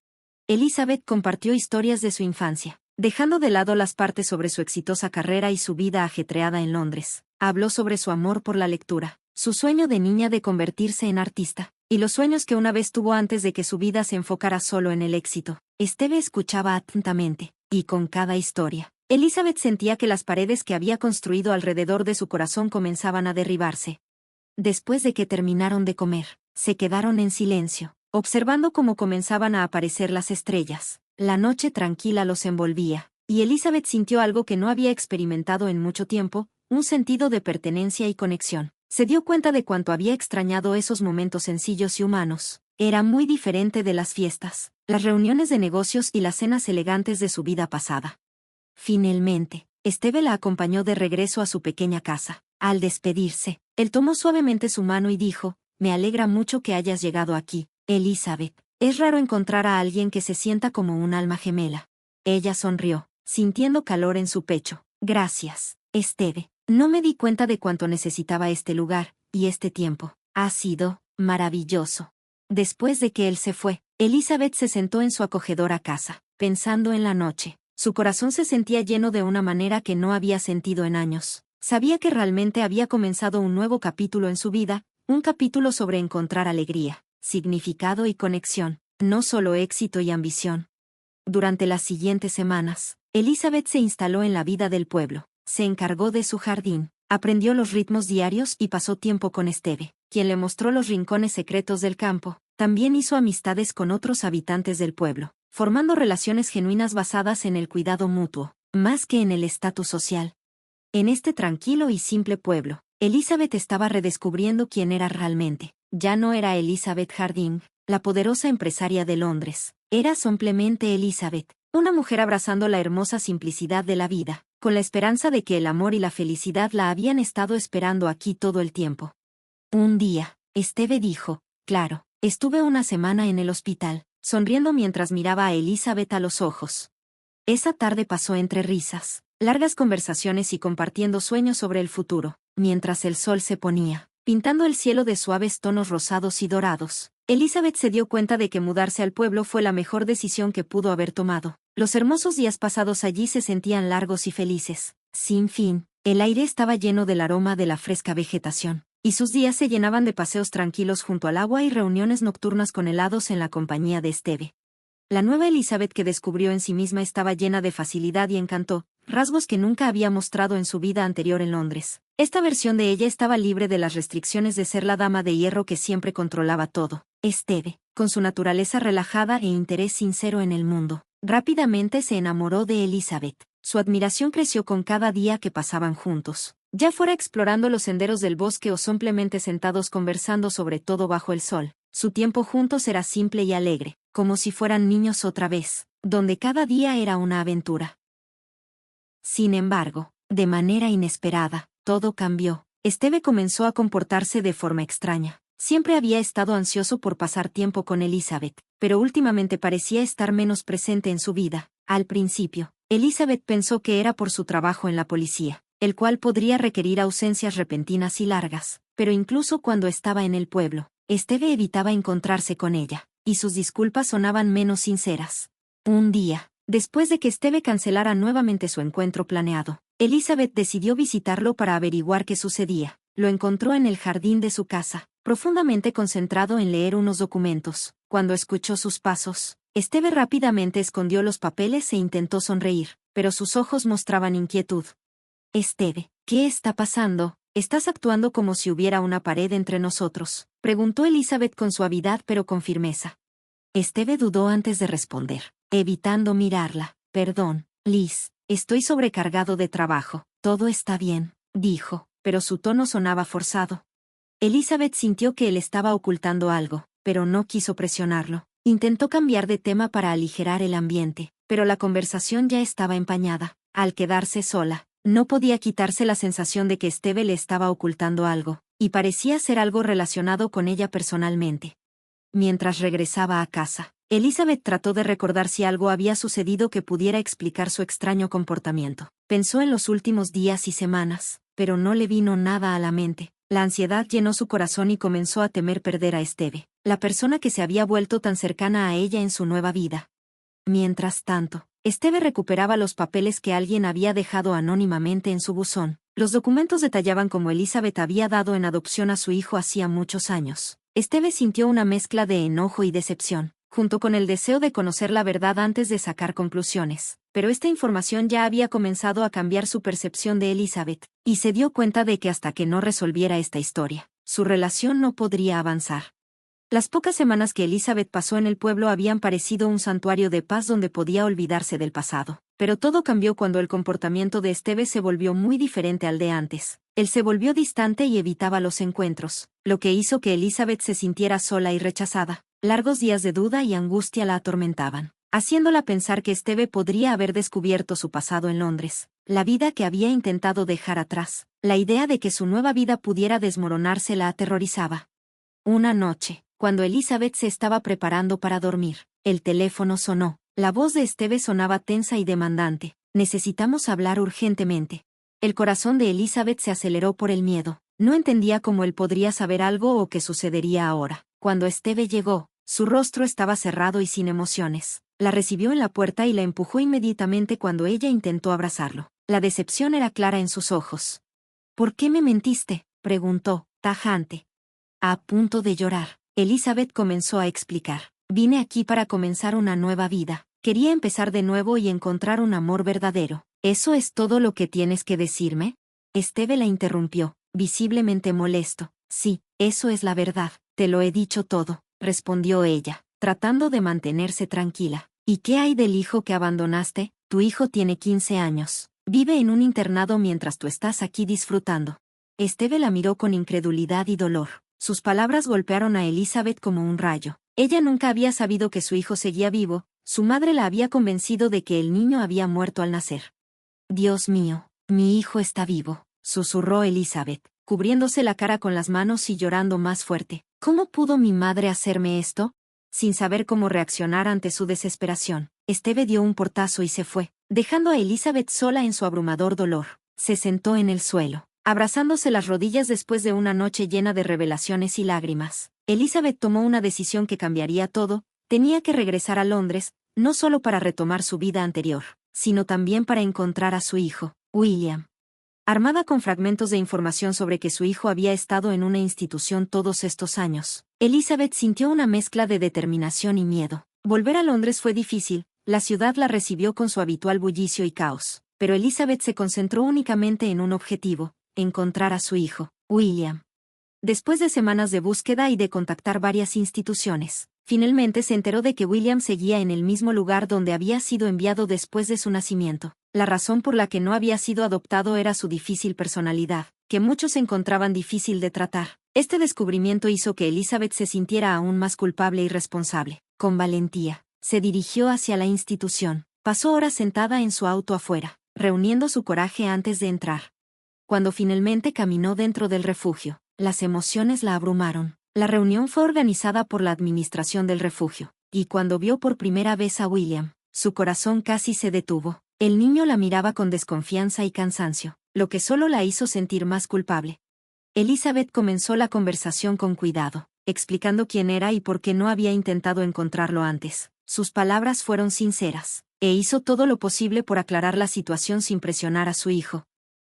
Elizabeth compartió historias de su infancia, dejando de lado las partes sobre su exitosa carrera y su vida ajetreada en Londres. Habló sobre su amor por la lectura, su sueño de niña de convertirse en artista, y los sueños que una vez tuvo antes de que su vida se enfocara solo en el éxito. Esteve escuchaba atentamente, y con cada historia, Elizabeth sentía que las paredes que había construido alrededor de su corazón comenzaban a derribarse. Después de que terminaron de comer, se quedaron en silencio, observando cómo comenzaban a aparecer las estrellas. La noche tranquila los envolvía, y Elizabeth sintió algo que no había experimentado en mucho tiempo, un sentido de pertenencia y conexión. Se dio cuenta de cuánto había extrañado esos momentos sencillos y humanos. Era muy diferente de las fiestas, las reuniones de negocios y las cenas elegantes de su vida pasada. Finalmente, Esteve la acompañó de regreso a su pequeña casa. Al despedirse, él tomó suavemente su mano y dijo: «Me alegra mucho que hayas llegado aquí, Elizabeth. Es raro encontrar a alguien que se sienta como un alma gemela». Ella sonrió, sintiendo calor en su pecho. «Gracias, Esteve. No me di cuenta de cuánto necesitaba este lugar, y este tiempo. Ha sido maravilloso». Después de que él se fue, Elizabeth se sentó en su acogedora casa, pensando en la noche. Su corazón se sentía lleno de una manera que no había sentido en años. Sabía que realmente había comenzado un nuevo capítulo en su vida, un capítulo sobre encontrar alegría, significado y conexión, no solo éxito y ambición. Durante las siguientes semanas, Elizabeth se instaló en la vida del pueblo, se encargó de su jardín, aprendió los ritmos diarios y pasó tiempo con Esteve, quien le mostró los rincones secretos del campo. También hizo amistades con otros habitantes del pueblo, formando relaciones genuinas basadas en el cuidado mutuo, más que en el estatus social. En este tranquilo y simple pueblo, Elizabeth estaba redescubriendo quién era realmente. Ya no era Elizabeth Harding, la poderosa empresaria de Londres. Era simplemente Elizabeth, una mujer abrazando la hermosa simplicidad de la vida, con la esperanza de que el amor y la felicidad la habían estado esperando aquí todo el tiempo. Un día, Esteve dijo: «Claro, estuve una semana en el hospital», sonriendo mientras miraba a Elizabeth a los ojos. Esa tarde pasó entre risas, largas conversaciones y compartiendo sueños sobre el futuro. Mientras el sol se ponía, pintando el cielo de suaves tonos rosados y dorados, Elizabeth se dio cuenta de que mudarse al pueblo fue la mejor decisión que pudo haber tomado. Los hermosos días pasados allí se sentían largos y felices. Sin fin, el aire estaba lleno del aroma de la fresca vegetación, y sus días se llenaban de paseos tranquilos junto al agua y reuniones nocturnas con helados en la compañía de Esteve. La nueva Elizabeth que descubrió en sí misma estaba llena de facilidad y encanto, rasgos que nunca había mostrado en su vida anterior en Londres. Esta versión de ella estaba libre de las restricciones de ser la dama de hierro que siempre controlaba todo. Esteve, con su naturaleza relajada e interés sincero en el mundo, rápidamente se enamoró de Elizabeth. Su admiración creció con cada día que pasaban juntos. Ya fuera explorando los senderos del bosque o simplemente sentados conversando sobre todo bajo el sol, su tiempo juntos era simple y alegre, como si fueran niños otra vez, donde cada día era una aventura. Sin embargo, de manera inesperada, todo cambió. Esteve comenzó a comportarse de forma extraña. Siempre había estado ansioso por pasar tiempo con Elizabeth, pero últimamente parecía estar menos presente en su vida. Al principio, Elizabeth pensó que era por su trabajo en la policía, el cual podría requerir ausencias repentinas y largas, pero incluso cuando estaba en el pueblo, Esteve evitaba encontrarse con ella, y sus disculpas sonaban menos sinceras. Un día, después de que Esteve cancelara nuevamente su encuentro planeado, Elizabeth decidió visitarlo para averiguar qué sucedía. Lo encontró en el jardín de su casa, profundamente concentrado en leer unos documentos. Cuando escuchó sus pasos, Esteve rápidamente escondió los papeles e intentó sonreír, pero sus ojos mostraban inquietud. Esteve, ¿qué está pasando? ¿Estás actuando como si hubiera una pared entre nosotros?, preguntó Elizabeth con suavidad pero con firmeza. Esteve dudó antes de responder, evitando mirarla. Perdón, Liz, estoy sobrecargado de trabajo. Todo está bien, dijo, pero su tono sonaba forzado. Elizabeth sintió que él estaba ocultando algo, pero no quiso presionarlo. Intentó cambiar de tema para aligerar el ambiente, pero la conversación ya estaba empañada. Al quedarse sola, no podía quitarse la sensación de que Esteve le estaba ocultando algo, y parecía ser algo relacionado con ella personalmente. Mientras regresaba a casa, Elizabeth trató de recordar si algo había sucedido que pudiera explicar su extraño comportamiento. Pensó en los últimos días y semanas, pero no le vino nada a la mente. La ansiedad llenó su corazón y comenzó a temer perder a Esteve, la persona que se había vuelto tan cercana a ella en su nueva vida. Mientras tanto, Esteve recuperaba los papeles que alguien había dejado anónimamente en su buzón. Los documentos detallaban cómo Elizabeth había dado en adopción a su hijo hacía muchos años. Esteve sintió una mezcla de enojo y decepción, junto con el deseo de conocer la verdad antes de sacar conclusiones. Pero esta información ya había comenzado a cambiar su percepción de Elizabeth, y se dio cuenta de que hasta que no resolviera esta historia, su relación no podría avanzar. Las pocas semanas que Elizabeth pasó en el pueblo habían parecido un santuario de paz donde podía olvidarse del pasado. Pero todo cambió cuando el comportamiento de Esteve se volvió muy diferente al de antes. Él se volvió distante y evitaba los encuentros, lo que hizo que Elizabeth se sintiera sola y rechazada. Largos días de duda y angustia la atormentaban, haciéndola pensar que Esteve podría haber descubierto su pasado en Londres, la vida que había intentado dejar atrás. La idea de que su nueva vida pudiera desmoronarse la aterrorizaba. Una noche, cuando Elizabeth se estaba preparando para dormir, el teléfono sonó. La voz de Esteve sonaba tensa y demandante. Necesitamos hablar urgentemente. El corazón de Elizabeth se aceleró por el miedo. No entendía cómo él podría saber algo o qué sucedería ahora. Cuando Esteve llegó, su rostro estaba cerrado y sin emociones. La recibió en la puerta y la empujó inmediatamente cuando ella intentó abrazarlo. La decepción era clara en sus ojos. ¿Por qué me mentiste?, preguntó, tajante. A punto de llorar, Elizabeth comenzó a explicar. Vine aquí para comenzar una nueva vida. Quería empezar de nuevo y encontrar un amor verdadero. ¿Eso es todo lo que tienes que decirme?, Esteve la interrumpió, visiblemente molesto. Sí, eso es la verdad. Te lo he dicho todo, respondió ella, tratando de mantenerse tranquila. ¿Y qué hay del hijo que abandonaste? Tu hijo tiene 15 años. Vive en un internado mientras tú estás aquí disfrutando. Esteve la miró con incredulidad y dolor. Sus palabras golpearon a Elizabeth como un rayo. Ella nunca había sabido que su hijo seguía vivo. Su madre la había convencido de que el niño había muerto al nacer. Dios mío, mi hijo está vivo, susurró Elizabeth, cubriéndose la cara con las manos y llorando más fuerte. ¿Cómo pudo mi madre hacerme esto? Sin saber cómo reaccionar ante su desesperación, Esteve dio un portazo y se fue, dejando a Elizabeth sola en su abrumador dolor. Se sentó en el suelo, abrazándose las rodillas después de una noche llena de revelaciones y lágrimas. Elizabeth tomó una decisión que cambiaría todo. Tenía que regresar a Londres, no solo para retomar su vida anterior, sino también para encontrar a su hijo, William. Armada con fragmentos de información sobre que su hijo había estado en una institución todos estos años, Elizabeth sintió una mezcla de determinación y miedo. Volver a Londres fue difícil, la ciudad la recibió con su habitual bullicio y caos, pero Elizabeth se concentró únicamente en un objetivo: encontrar a su hijo, William. Después de semanas de búsqueda y de contactar varias instituciones, finalmente se enteró de que William seguía en el mismo lugar donde había sido enviado después de su nacimiento. La razón por la que no había sido adoptado era su difícil personalidad, que muchos encontraban difícil de tratar. Este descubrimiento hizo que Elizabeth se sintiera aún más culpable y responsable. Con valentía, se dirigió hacia la institución. Pasó horas sentada en su auto afuera, reuniendo su coraje antes de entrar. Cuando finalmente caminó dentro del refugio, las emociones la abrumaron. La reunión fue organizada por la administración del refugio, y cuando vio por primera vez a William, su corazón casi se detuvo. El niño la miraba con desconfianza y cansancio, lo que solo la hizo sentir más culpable. Elizabeth comenzó la conversación con cuidado, explicando quién era y por qué no había intentado encontrarlo antes. Sus palabras fueron sinceras, e hizo todo lo posible por aclarar la situación sin presionar a su hijo.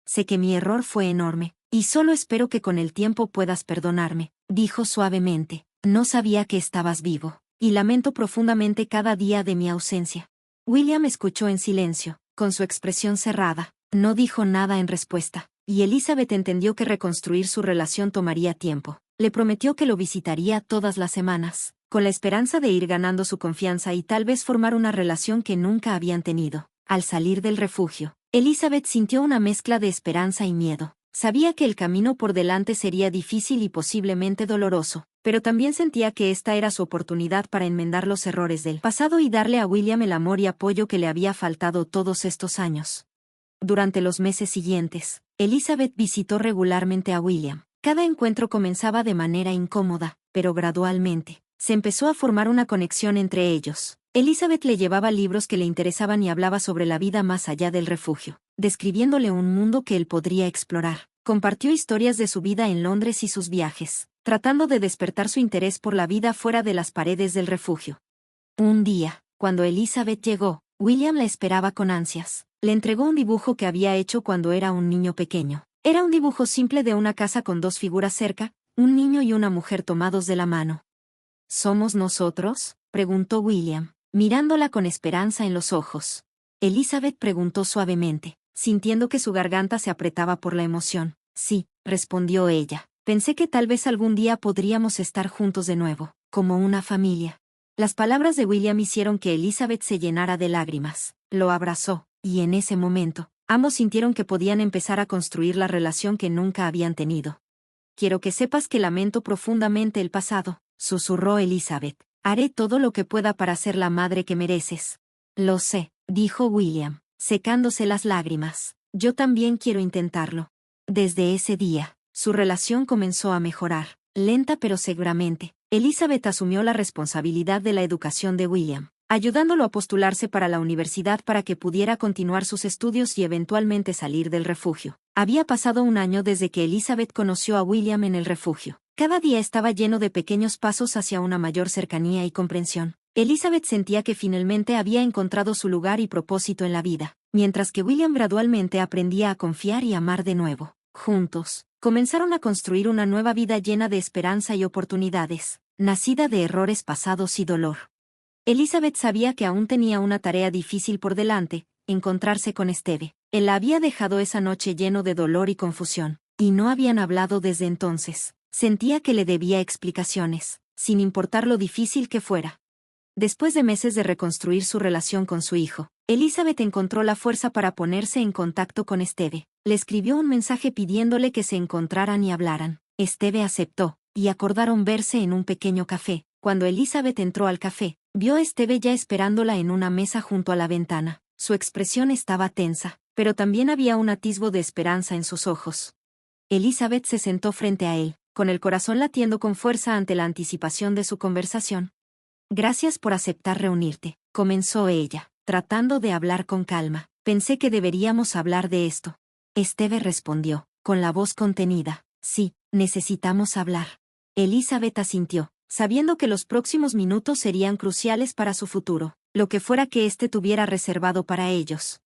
Sé que mi error fue enorme, y solo espero que con el tiempo puedas perdonarme, dijo suavemente. No sabía que estabas vivo, y lamento profundamente cada día de mi ausencia. William escuchó en silencio, con su expresión cerrada. No dijo nada en respuesta, y Elizabeth entendió que reconstruir su relación tomaría tiempo. Le prometió que lo visitaría todas las semanas, con la esperanza de ir ganando su confianza y tal vez formar una relación que nunca habían tenido. Al salir del refugio, Elizabeth sintió una mezcla de esperanza y miedo. Sabía que el camino por delante sería difícil y posiblemente doloroso, pero también sentía que esta era su oportunidad para enmendar los errores del pasado y darle a William el amor y apoyo que le había faltado todos estos años. Durante los meses siguientes, Elizabeth visitó regularmente a William. Cada encuentro comenzaba de manera incómoda, pero gradualmente, se empezó a formar una conexión entre ellos. Elizabeth le llevaba libros que le interesaban y hablaba sobre la vida más allá del refugio, describiéndole un mundo que él podría explorar. Compartió historias de su vida en Londres y sus viajes, tratando de despertar su interés por la vida fuera de las paredes del refugio. Un día, cuando Elizabeth llegó, William la esperaba con ansias. Le entregó un dibujo que había hecho cuando era un niño pequeño. Era un dibujo simple de una casa con dos figuras cerca, un niño y una mujer tomados de la mano. ¿Somos nosotros?, preguntó William, mirándola con esperanza en los ojos. Elizabeth preguntó suavemente, sintiendo que su garganta se apretaba por la emoción. Sí, respondió ella. Pensé que tal vez algún día podríamos estar juntos de nuevo, como una familia. Las palabras de William hicieron que Elizabeth se llenara de lágrimas. Lo abrazó, y en ese momento, ambos sintieron que podían empezar a construir la relación que nunca habían tenido. Quiero que sepas que lamento profundamente el pasado, susurró Elizabeth. Haré todo lo que pueda para ser la madre que mereces. Lo sé, dijo William, secándose las lágrimas. Yo también quiero intentarlo. Desde ese día, su relación comenzó a mejorar, lenta pero seguramente. Elizabeth asumió la responsabilidad de la educación de William, ayudándolo a postularse para la universidad para que pudiera continuar sus estudios y eventualmente salir del refugio. Había pasado un año desde que Elizabeth conoció a William en el refugio. Cada día estaba lleno de pequeños pasos hacia una mayor cercanía y comprensión. Elizabeth sentía que finalmente había encontrado su lugar y propósito en la vida, mientras que William gradualmente aprendía a confiar y amar de nuevo. Juntos, comenzaron a construir una nueva vida llena de esperanza y oportunidades, nacida de errores pasados y dolor. Elizabeth sabía que aún tenía una tarea difícil por delante: encontrarse con Esteve. Él la había dejado esa noche lleno de dolor y confusión, y no habían hablado desde entonces. Sentía que le debía explicaciones, sin importar lo difícil que fuera. Después de meses de reconstruir su relación con su hijo, Elizabeth encontró la fuerza para ponerse en contacto con Esteve. Le escribió un mensaje pidiéndole que se encontraran y hablaran. Esteve aceptó, y acordaron verse en un pequeño café. Cuando Elizabeth entró al café, vio a Esteve ya esperándola en una mesa junto a la ventana. Su expresión estaba tensa, pero también había un atisbo de esperanza en sus ojos. Elizabeth se sentó frente a él, con el corazón latiendo con fuerza ante la anticipación de su conversación. Gracias por aceptar reunirte, comenzó ella, tratando de hablar con calma. Pensé que deberíamos hablar de esto. Esteve respondió, con la voz contenida. Sí, necesitamos hablar. Elizabeth asintió, sabiendo que los próximos minutos serían cruciales para su futuro, lo que fuera que éste tuviera reservado para ellos.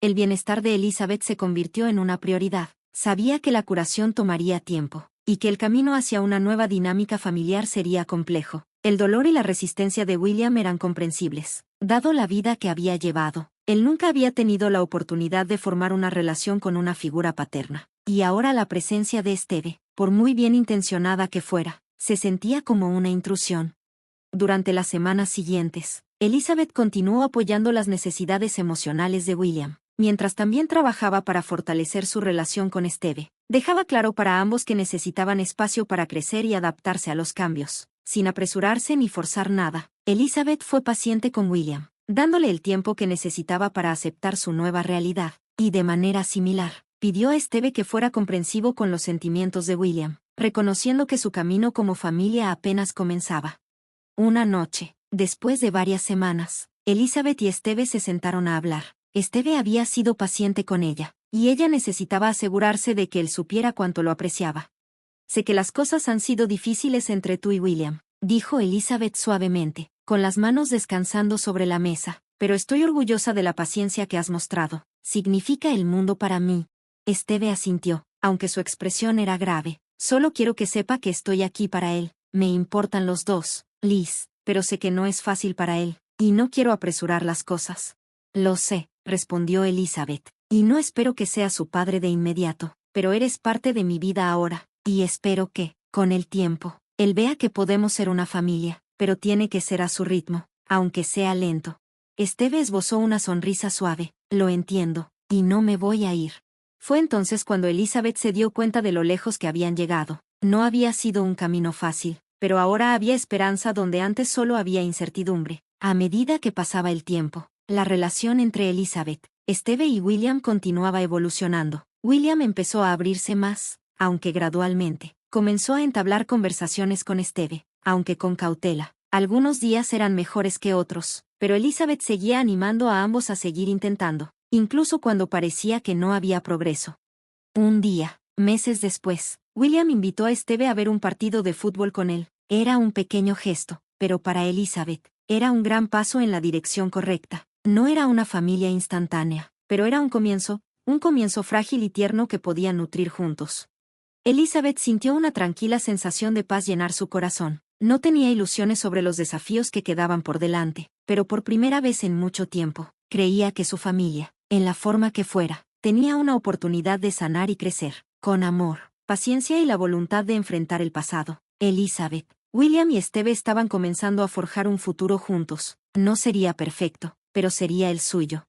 El bienestar de Elizabeth se convirtió en una prioridad. Sabía que la curación tomaría tiempo, y que el camino hacia una nueva dinámica familiar sería complejo. El dolor y la resistencia de William eran comprensibles, dado la vida que había llevado. Él nunca había tenido la oportunidad de formar una relación con una figura paterna, y ahora la presencia de Esteve, por muy bien intencionada que fuera, se sentía como una intrusión. Durante las semanas siguientes, Elizabeth continuó apoyando las necesidades emocionales de William, mientras también trabajaba para fortalecer su relación con Esteve. Dejaba claro para ambos que necesitaban espacio para crecer y adaptarse a los cambios, sin apresurarse ni forzar nada. Elizabeth fue paciente con William, dándole el tiempo que necesitaba para aceptar su nueva realidad, y de manera similar, pidió a Esteve que fuera comprensivo con los sentimientos de William, reconociendo que su camino como familia apenas comenzaba. Una noche, después de varias semanas, Elizabeth y Esteve se sentaron a hablar. Esteve había sido paciente con ella, y ella necesitaba asegurarse de que él supiera cuánto lo apreciaba. Sé que las cosas han sido difíciles entre tú y William, dijo Elizabeth suavemente, con las manos descansando sobre la mesa, pero estoy orgullosa de la paciencia que has mostrado. Significa el mundo para mí. Esteve asintió, aunque su expresión era grave. Solo quiero que sepa que estoy aquí para él. Me importan los dos, Liz, pero sé que no es fácil para él, y no quiero apresurar las cosas. Lo sé, respondió Elizabeth, y no espero que seas su padre de inmediato, pero eres parte de mi vida ahora, y espero que, con el tiempo, él vea que podemos ser una familia, pero tiene que ser a su ritmo, aunque sea lento. Esteve esbozó una sonrisa suave. Lo entiendo, y no me voy a ir. Fue entonces cuando Elizabeth se dio cuenta de lo lejos que habían llegado. No había sido un camino fácil, pero ahora había esperanza donde antes solo había incertidumbre. A medida que pasaba el tiempo, la relación entre Elizabeth, Esteve y William continuaba evolucionando. William empezó a abrirse más, aunque gradualmente. Comenzó a entablar conversaciones con Esteve, aunque con cautela. Algunos días eran mejores que otros, pero Elizabeth seguía animando a ambos a seguir intentando, incluso cuando parecía que no había progreso. Un día, meses después, William invitó a Esteve a ver un partido de fútbol con él. Era un pequeño gesto, pero para Elizabeth, era un gran paso en la dirección correcta. No era una familia instantánea, pero era un comienzo frágil y tierno que podían nutrir juntos. Elizabeth sintió una tranquila sensación de paz llenar su corazón. No tenía ilusiones sobre los desafíos que quedaban por delante, pero por primera vez en mucho tiempo, creía que su familia, en la forma que fuera, tenía una oportunidad de sanar y crecer, con amor, paciencia y la voluntad de enfrentar el pasado. Elizabeth, William y Esteve estaban comenzando a forjar un futuro juntos. No sería perfecto, pero sería el suyo.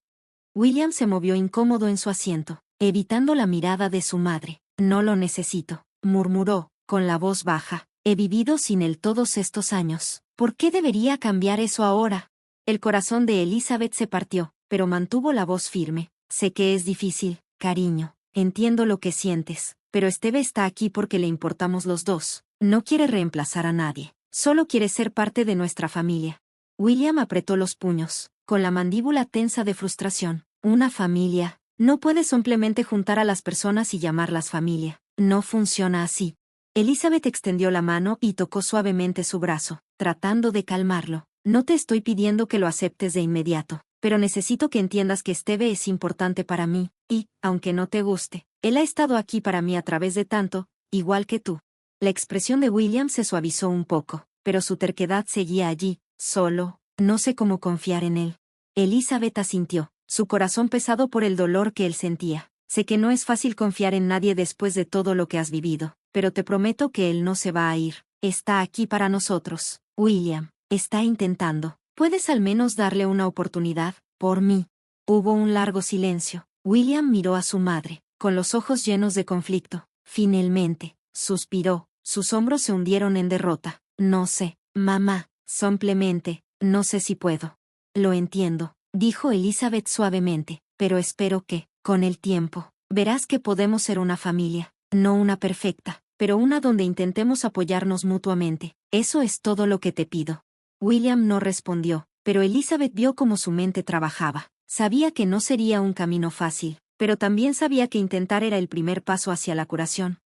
William se movió incómodo en su asiento, evitando la mirada de su madre. No lo necesito, murmuró, con la voz baja. He vivido sin él todos estos años. ¿Por qué debería cambiar eso ahora? El corazón de Elizabeth se partió, pero mantuvo la voz firme. Sé que es difícil, cariño. Entiendo lo que sientes, pero Esteve está aquí porque le importamos los dos. No quiere reemplazar a nadie. Solo quiere ser parte de nuestra familia. William apretó los puños, con la mandíbula tensa de frustración. Una familia. No puede simplemente juntar a las personas y llamarlas familia. No funciona así. Elizabeth extendió la mano y tocó suavemente su brazo, tratando de calmarlo. No te estoy pidiendo que lo aceptes de inmediato, pero necesito que entiendas que Esteve es importante para mí, y, aunque no te guste, él ha estado aquí para mí a través de tanto, igual que tú. La expresión de William se suavizó un poco, pero su terquedad seguía allí. Solo, no sé cómo confiar en él. Elizabeth asintió, su corazón pesado por el dolor que él sentía. Sé que no es fácil confiar en nadie después de todo lo que has vivido, pero te prometo que él no se va a ir. Está aquí para nosotros. William, está intentando. ¿Puedes al menos darle una oportunidad, por mí? Hubo un largo silencio. William miró a su madre, con los ojos llenos de conflicto. Finalmente, suspiró, sus hombros se hundieron en derrota. No sé, mamá, simplemente, no sé si puedo. Lo entiendo, dijo Elizabeth suavemente, pero espero que, con el tiempo, verás que podemos ser una familia, no una perfecta, pero una donde intentemos apoyarnos mutuamente. Eso es todo lo que te pido. William no respondió, pero Elizabeth vio cómo su mente trabajaba. Sabía que no sería un camino fácil, pero también sabía que intentar era el primer paso hacia la curación.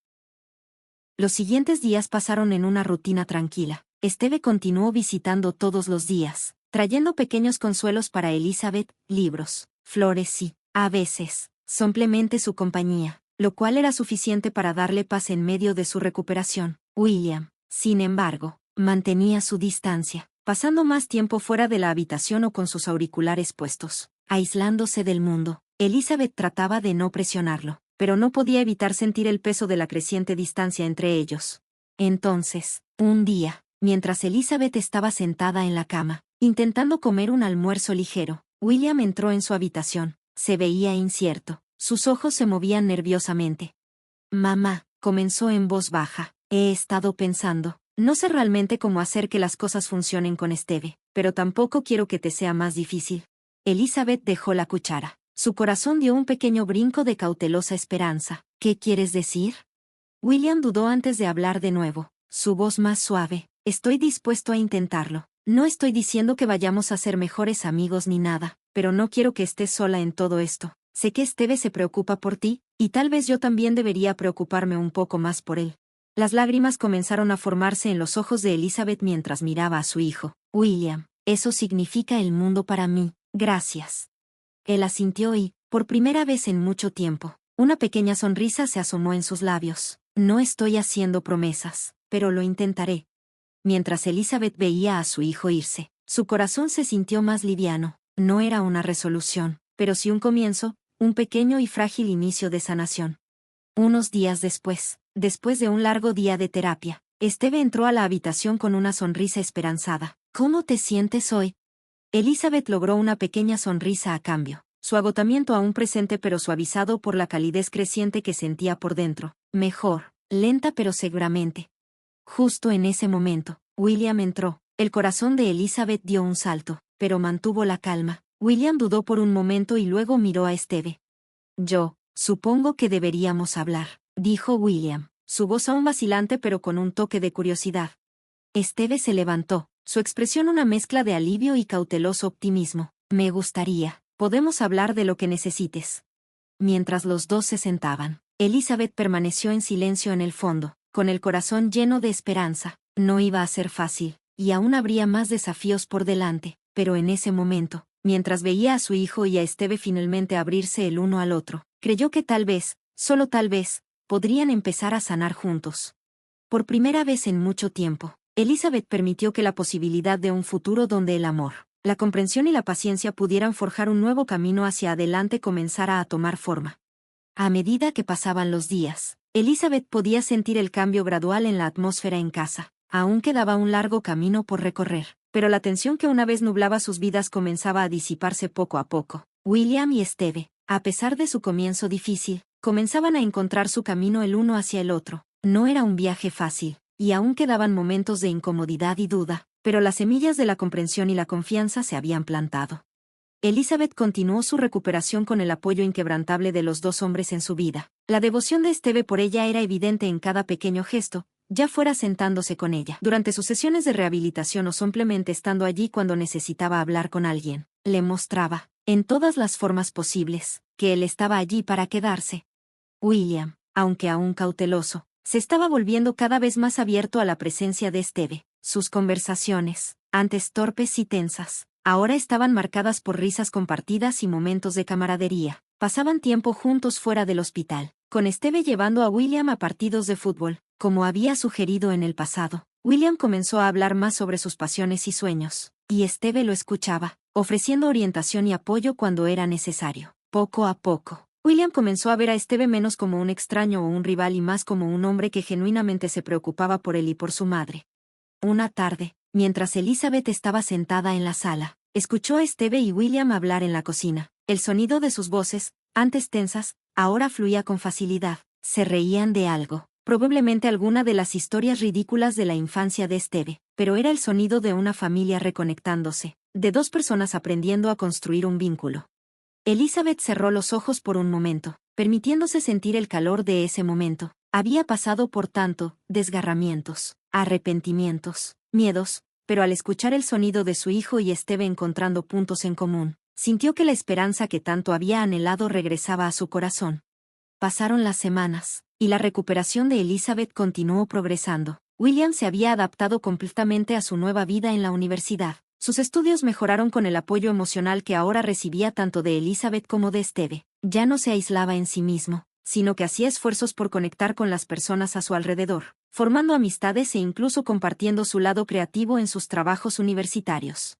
Los siguientes días pasaron en una rutina tranquila. Esteve continuó visitando todos los días, trayendo pequeños consuelos para Elizabeth, libros, flores y, a veces, simplemente su compañía, lo cual era suficiente para darle paz en medio de su recuperación. William, sin embargo, mantenía su distancia, pasando más tiempo fuera de la habitación o con sus auriculares puestos, aislándose del mundo. Elizabeth trataba de no presionarlo, pero no podía evitar sentir el peso de la creciente distancia entre ellos. Entonces, un día, mientras Elizabeth estaba sentada en la cama, intentando comer un almuerzo ligero, William entró en su habitación. Se veía incierto, sus ojos se movían nerviosamente. Mamá, comenzó en voz baja, he estado pensando, no sé realmente cómo hacer que las cosas funcionen con Esteve, pero tampoco quiero que te sea más difícil. Elizabeth dejó la cuchara. Su corazón dio un pequeño brinco de cautelosa esperanza. ¿Qué quieres decir? William dudó antes de hablar de nuevo, su voz más suave. Estoy dispuesto a intentarlo. No estoy diciendo que vayamos a ser mejores amigos ni nada, pero no quiero que estés sola en todo esto. Sé que Esteve se preocupa por ti, y tal vez yo también debería preocuparme un poco más por él. Las lágrimas comenzaron a formarse en los ojos de Elizabeth mientras miraba a su hijo. William, eso significa el mundo para mí, gracias. Él asintió y, por primera vez en mucho tiempo, una pequeña sonrisa se asomó en sus labios. No estoy haciendo promesas, pero lo intentaré. Mientras Elizabeth veía a su hijo irse, su corazón se sintió más liviano. No era una resolución, pero sí un comienzo, un pequeño y frágil inicio de sanación. Unos días después de un largo día de terapia, Esteve entró a la habitación con una sonrisa esperanzada. ¿Cómo te sientes hoy? Elizabeth logró una pequeña sonrisa a cambio, su agotamiento aún presente pero suavizado por la calidez creciente que sentía por dentro. Mejor, lenta pero seguramente. Justo en ese momento, William entró. El corazón de Elizabeth dio un salto, pero mantuvo la calma. William dudó por un momento y luego miró a Esteve. Supongo que deberíamos hablar, dijo William, su voz aún vacilante pero con un toque de curiosidad. Esteve se levantó, su expresión una mezcla de alivio y cauteloso optimismo. Me gustaría, podemos hablar de lo que necesites. Mientras los dos se sentaban, Elizabeth permaneció en silencio en el fondo, con el corazón lleno de esperanza. No iba a ser fácil, y aún habría más desafíos por delante, pero en ese momento, mientras veía a su hijo y a Esteve finalmente abrirse el uno al otro, creyó que tal vez, solo tal vez, podrían empezar a sanar juntos. Por primera vez en mucho tiempo, Elizabeth permitió que la posibilidad de un futuro donde el amor, la comprensión y la paciencia pudieran forjar un nuevo camino hacia adelante comenzara a tomar forma. A medida que pasaban los días, Elizabeth podía sentir el cambio gradual en la atmósfera en casa. Aún quedaba un largo camino por recorrer, pero la tensión que una vez nublaba sus vidas comenzaba a disiparse poco a poco. William y Esteve, a pesar de su comienzo difícil, comenzaban a encontrar su camino el uno hacia el otro. No era un viaje fácil, y aún quedaban momentos de incomodidad y duda, pero las semillas de la comprensión y la confianza se habían plantado. Elizabeth continuó su recuperación con el apoyo inquebrantable de los dos hombres en su vida. La devoción de Esteve por ella era evidente en cada pequeño gesto, ya fuera sentándose con ella durante sus sesiones de rehabilitación o simplemente estando allí cuando necesitaba hablar con alguien. Le mostraba, en todas las formas posibles, que él estaba allí para quedarse. William, aunque aún cauteloso, se estaba volviendo cada vez más abierto a la presencia de Esteve. Sus conversaciones, antes torpes y tensas, ahora estaban marcadas por risas compartidas y momentos de camaradería. Pasaban tiempo juntos fuera del hospital, con Esteve llevando a William a partidos de fútbol, como había sugerido en el pasado. William comenzó a hablar más sobre sus pasiones y sueños, y Esteve lo escuchaba, ofreciendo orientación y apoyo cuando era necesario. Poco a poco, William comenzó a ver a Esteve menos como un extraño o un rival y más como un hombre que genuinamente se preocupaba por él y por su madre. Una tarde, mientras Elizabeth estaba sentada en la sala, escuchó a Esteve y William hablar en la cocina. El sonido de sus voces, antes tensas, ahora fluía con facilidad. Se reían de algo, probablemente alguna de las historias ridículas de la infancia de Esteve, pero era el sonido de una familia reconectándose, de dos personas aprendiendo a construir un vínculo. Elizabeth cerró los ojos por un momento, permitiéndose sentir el calor de ese momento. Había pasado por tanto, desgarramientos, arrepentimientos, miedos, pero al escuchar el sonido de su hijo y Esteve encontrando puntos en común, Sintió que la esperanza que tanto había anhelado regresaba a su corazón. Pasaron las semanas, y la recuperación de Elizabeth continuó progresando. William se había adaptado completamente a su nueva vida en la universidad. Sus estudios mejoraron con el apoyo emocional que ahora recibía tanto de Elizabeth como de Steve. Ya no se aislaba en sí mismo, sino que hacía esfuerzos por conectar con las personas a su alrededor, formando amistades e incluso compartiendo su lado creativo en sus trabajos universitarios.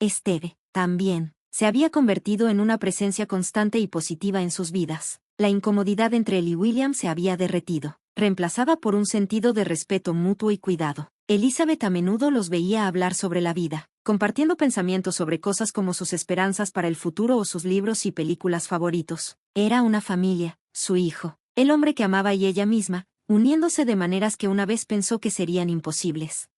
Steve, también, se había convertido en una presencia constante y positiva en sus vidas. La incomodidad entre él y William se había derretido, reemplazada por un sentido de respeto mutuo y cuidado. Elizabeth a menudo los veía hablar sobre la vida, compartiendo pensamientos sobre cosas como sus esperanzas para el futuro o sus libros y películas favoritos. Era una familia, su hijo, el hombre que amaba y ella misma, uniéndose de maneras que una vez pensó que serían imposibles.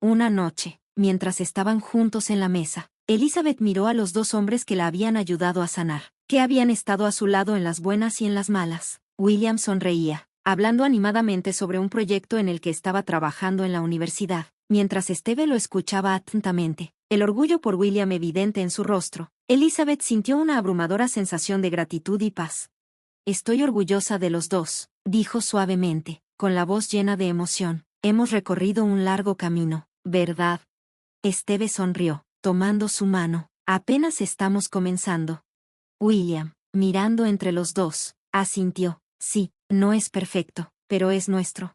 Una noche, mientras estaban juntos en la mesa, Elizabeth miró a los dos hombres que la habían ayudado a sanar, que habían estado a su lado en las buenas y en las malas. William sonreía, hablando animadamente sobre un proyecto en el que estaba trabajando en la universidad, mientras Steve lo escuchaba atentamente, el orgullo por William evidente en su rostro. Elizabeth sintió una abrumadora sensación de gratitud y paz. Estoy orgullosa de los dos, dijo suavemente, con la voz llena de emoción. Hemos recorrido un largo camino, ¿verdad? Steve sonrió, tomando su mano. Apenas estamos comenzando. William, mirando entre los dos, asintió. Sí, no es perfecto, pero es nuestro.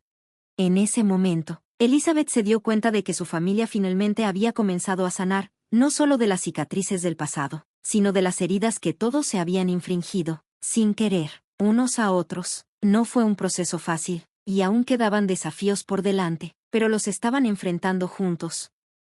En ese momento, Elizabeth se dio cuenta de que su familia finalmente había comenzado a sanar, no solo de las cicatrices del pasado, sino de las heridas que todos se habían infringido, sin querer, unos a otros. No fue un proceso fácil, y aún quedaban desafíos por delante, pero los estaban enfrentando juntos.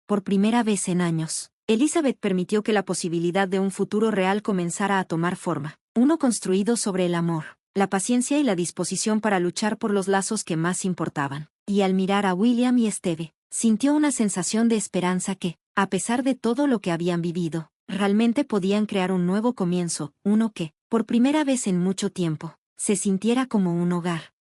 Por primera vez en años, Elizabeth permitió que la posibilidad de un futuro real comenzara a tomar forma, uno construido sobre el amor, la paciencia y la disposición para luchar por los lazos que más importaban. Y al mirar a William y Steve, sintió una sensación de esperanza que, a pesar de todo lo que habían vivido, realmente podían crear un nuevo comienzo, uno que, por primera vez en mucho tiempo, se sintiera como un hogar.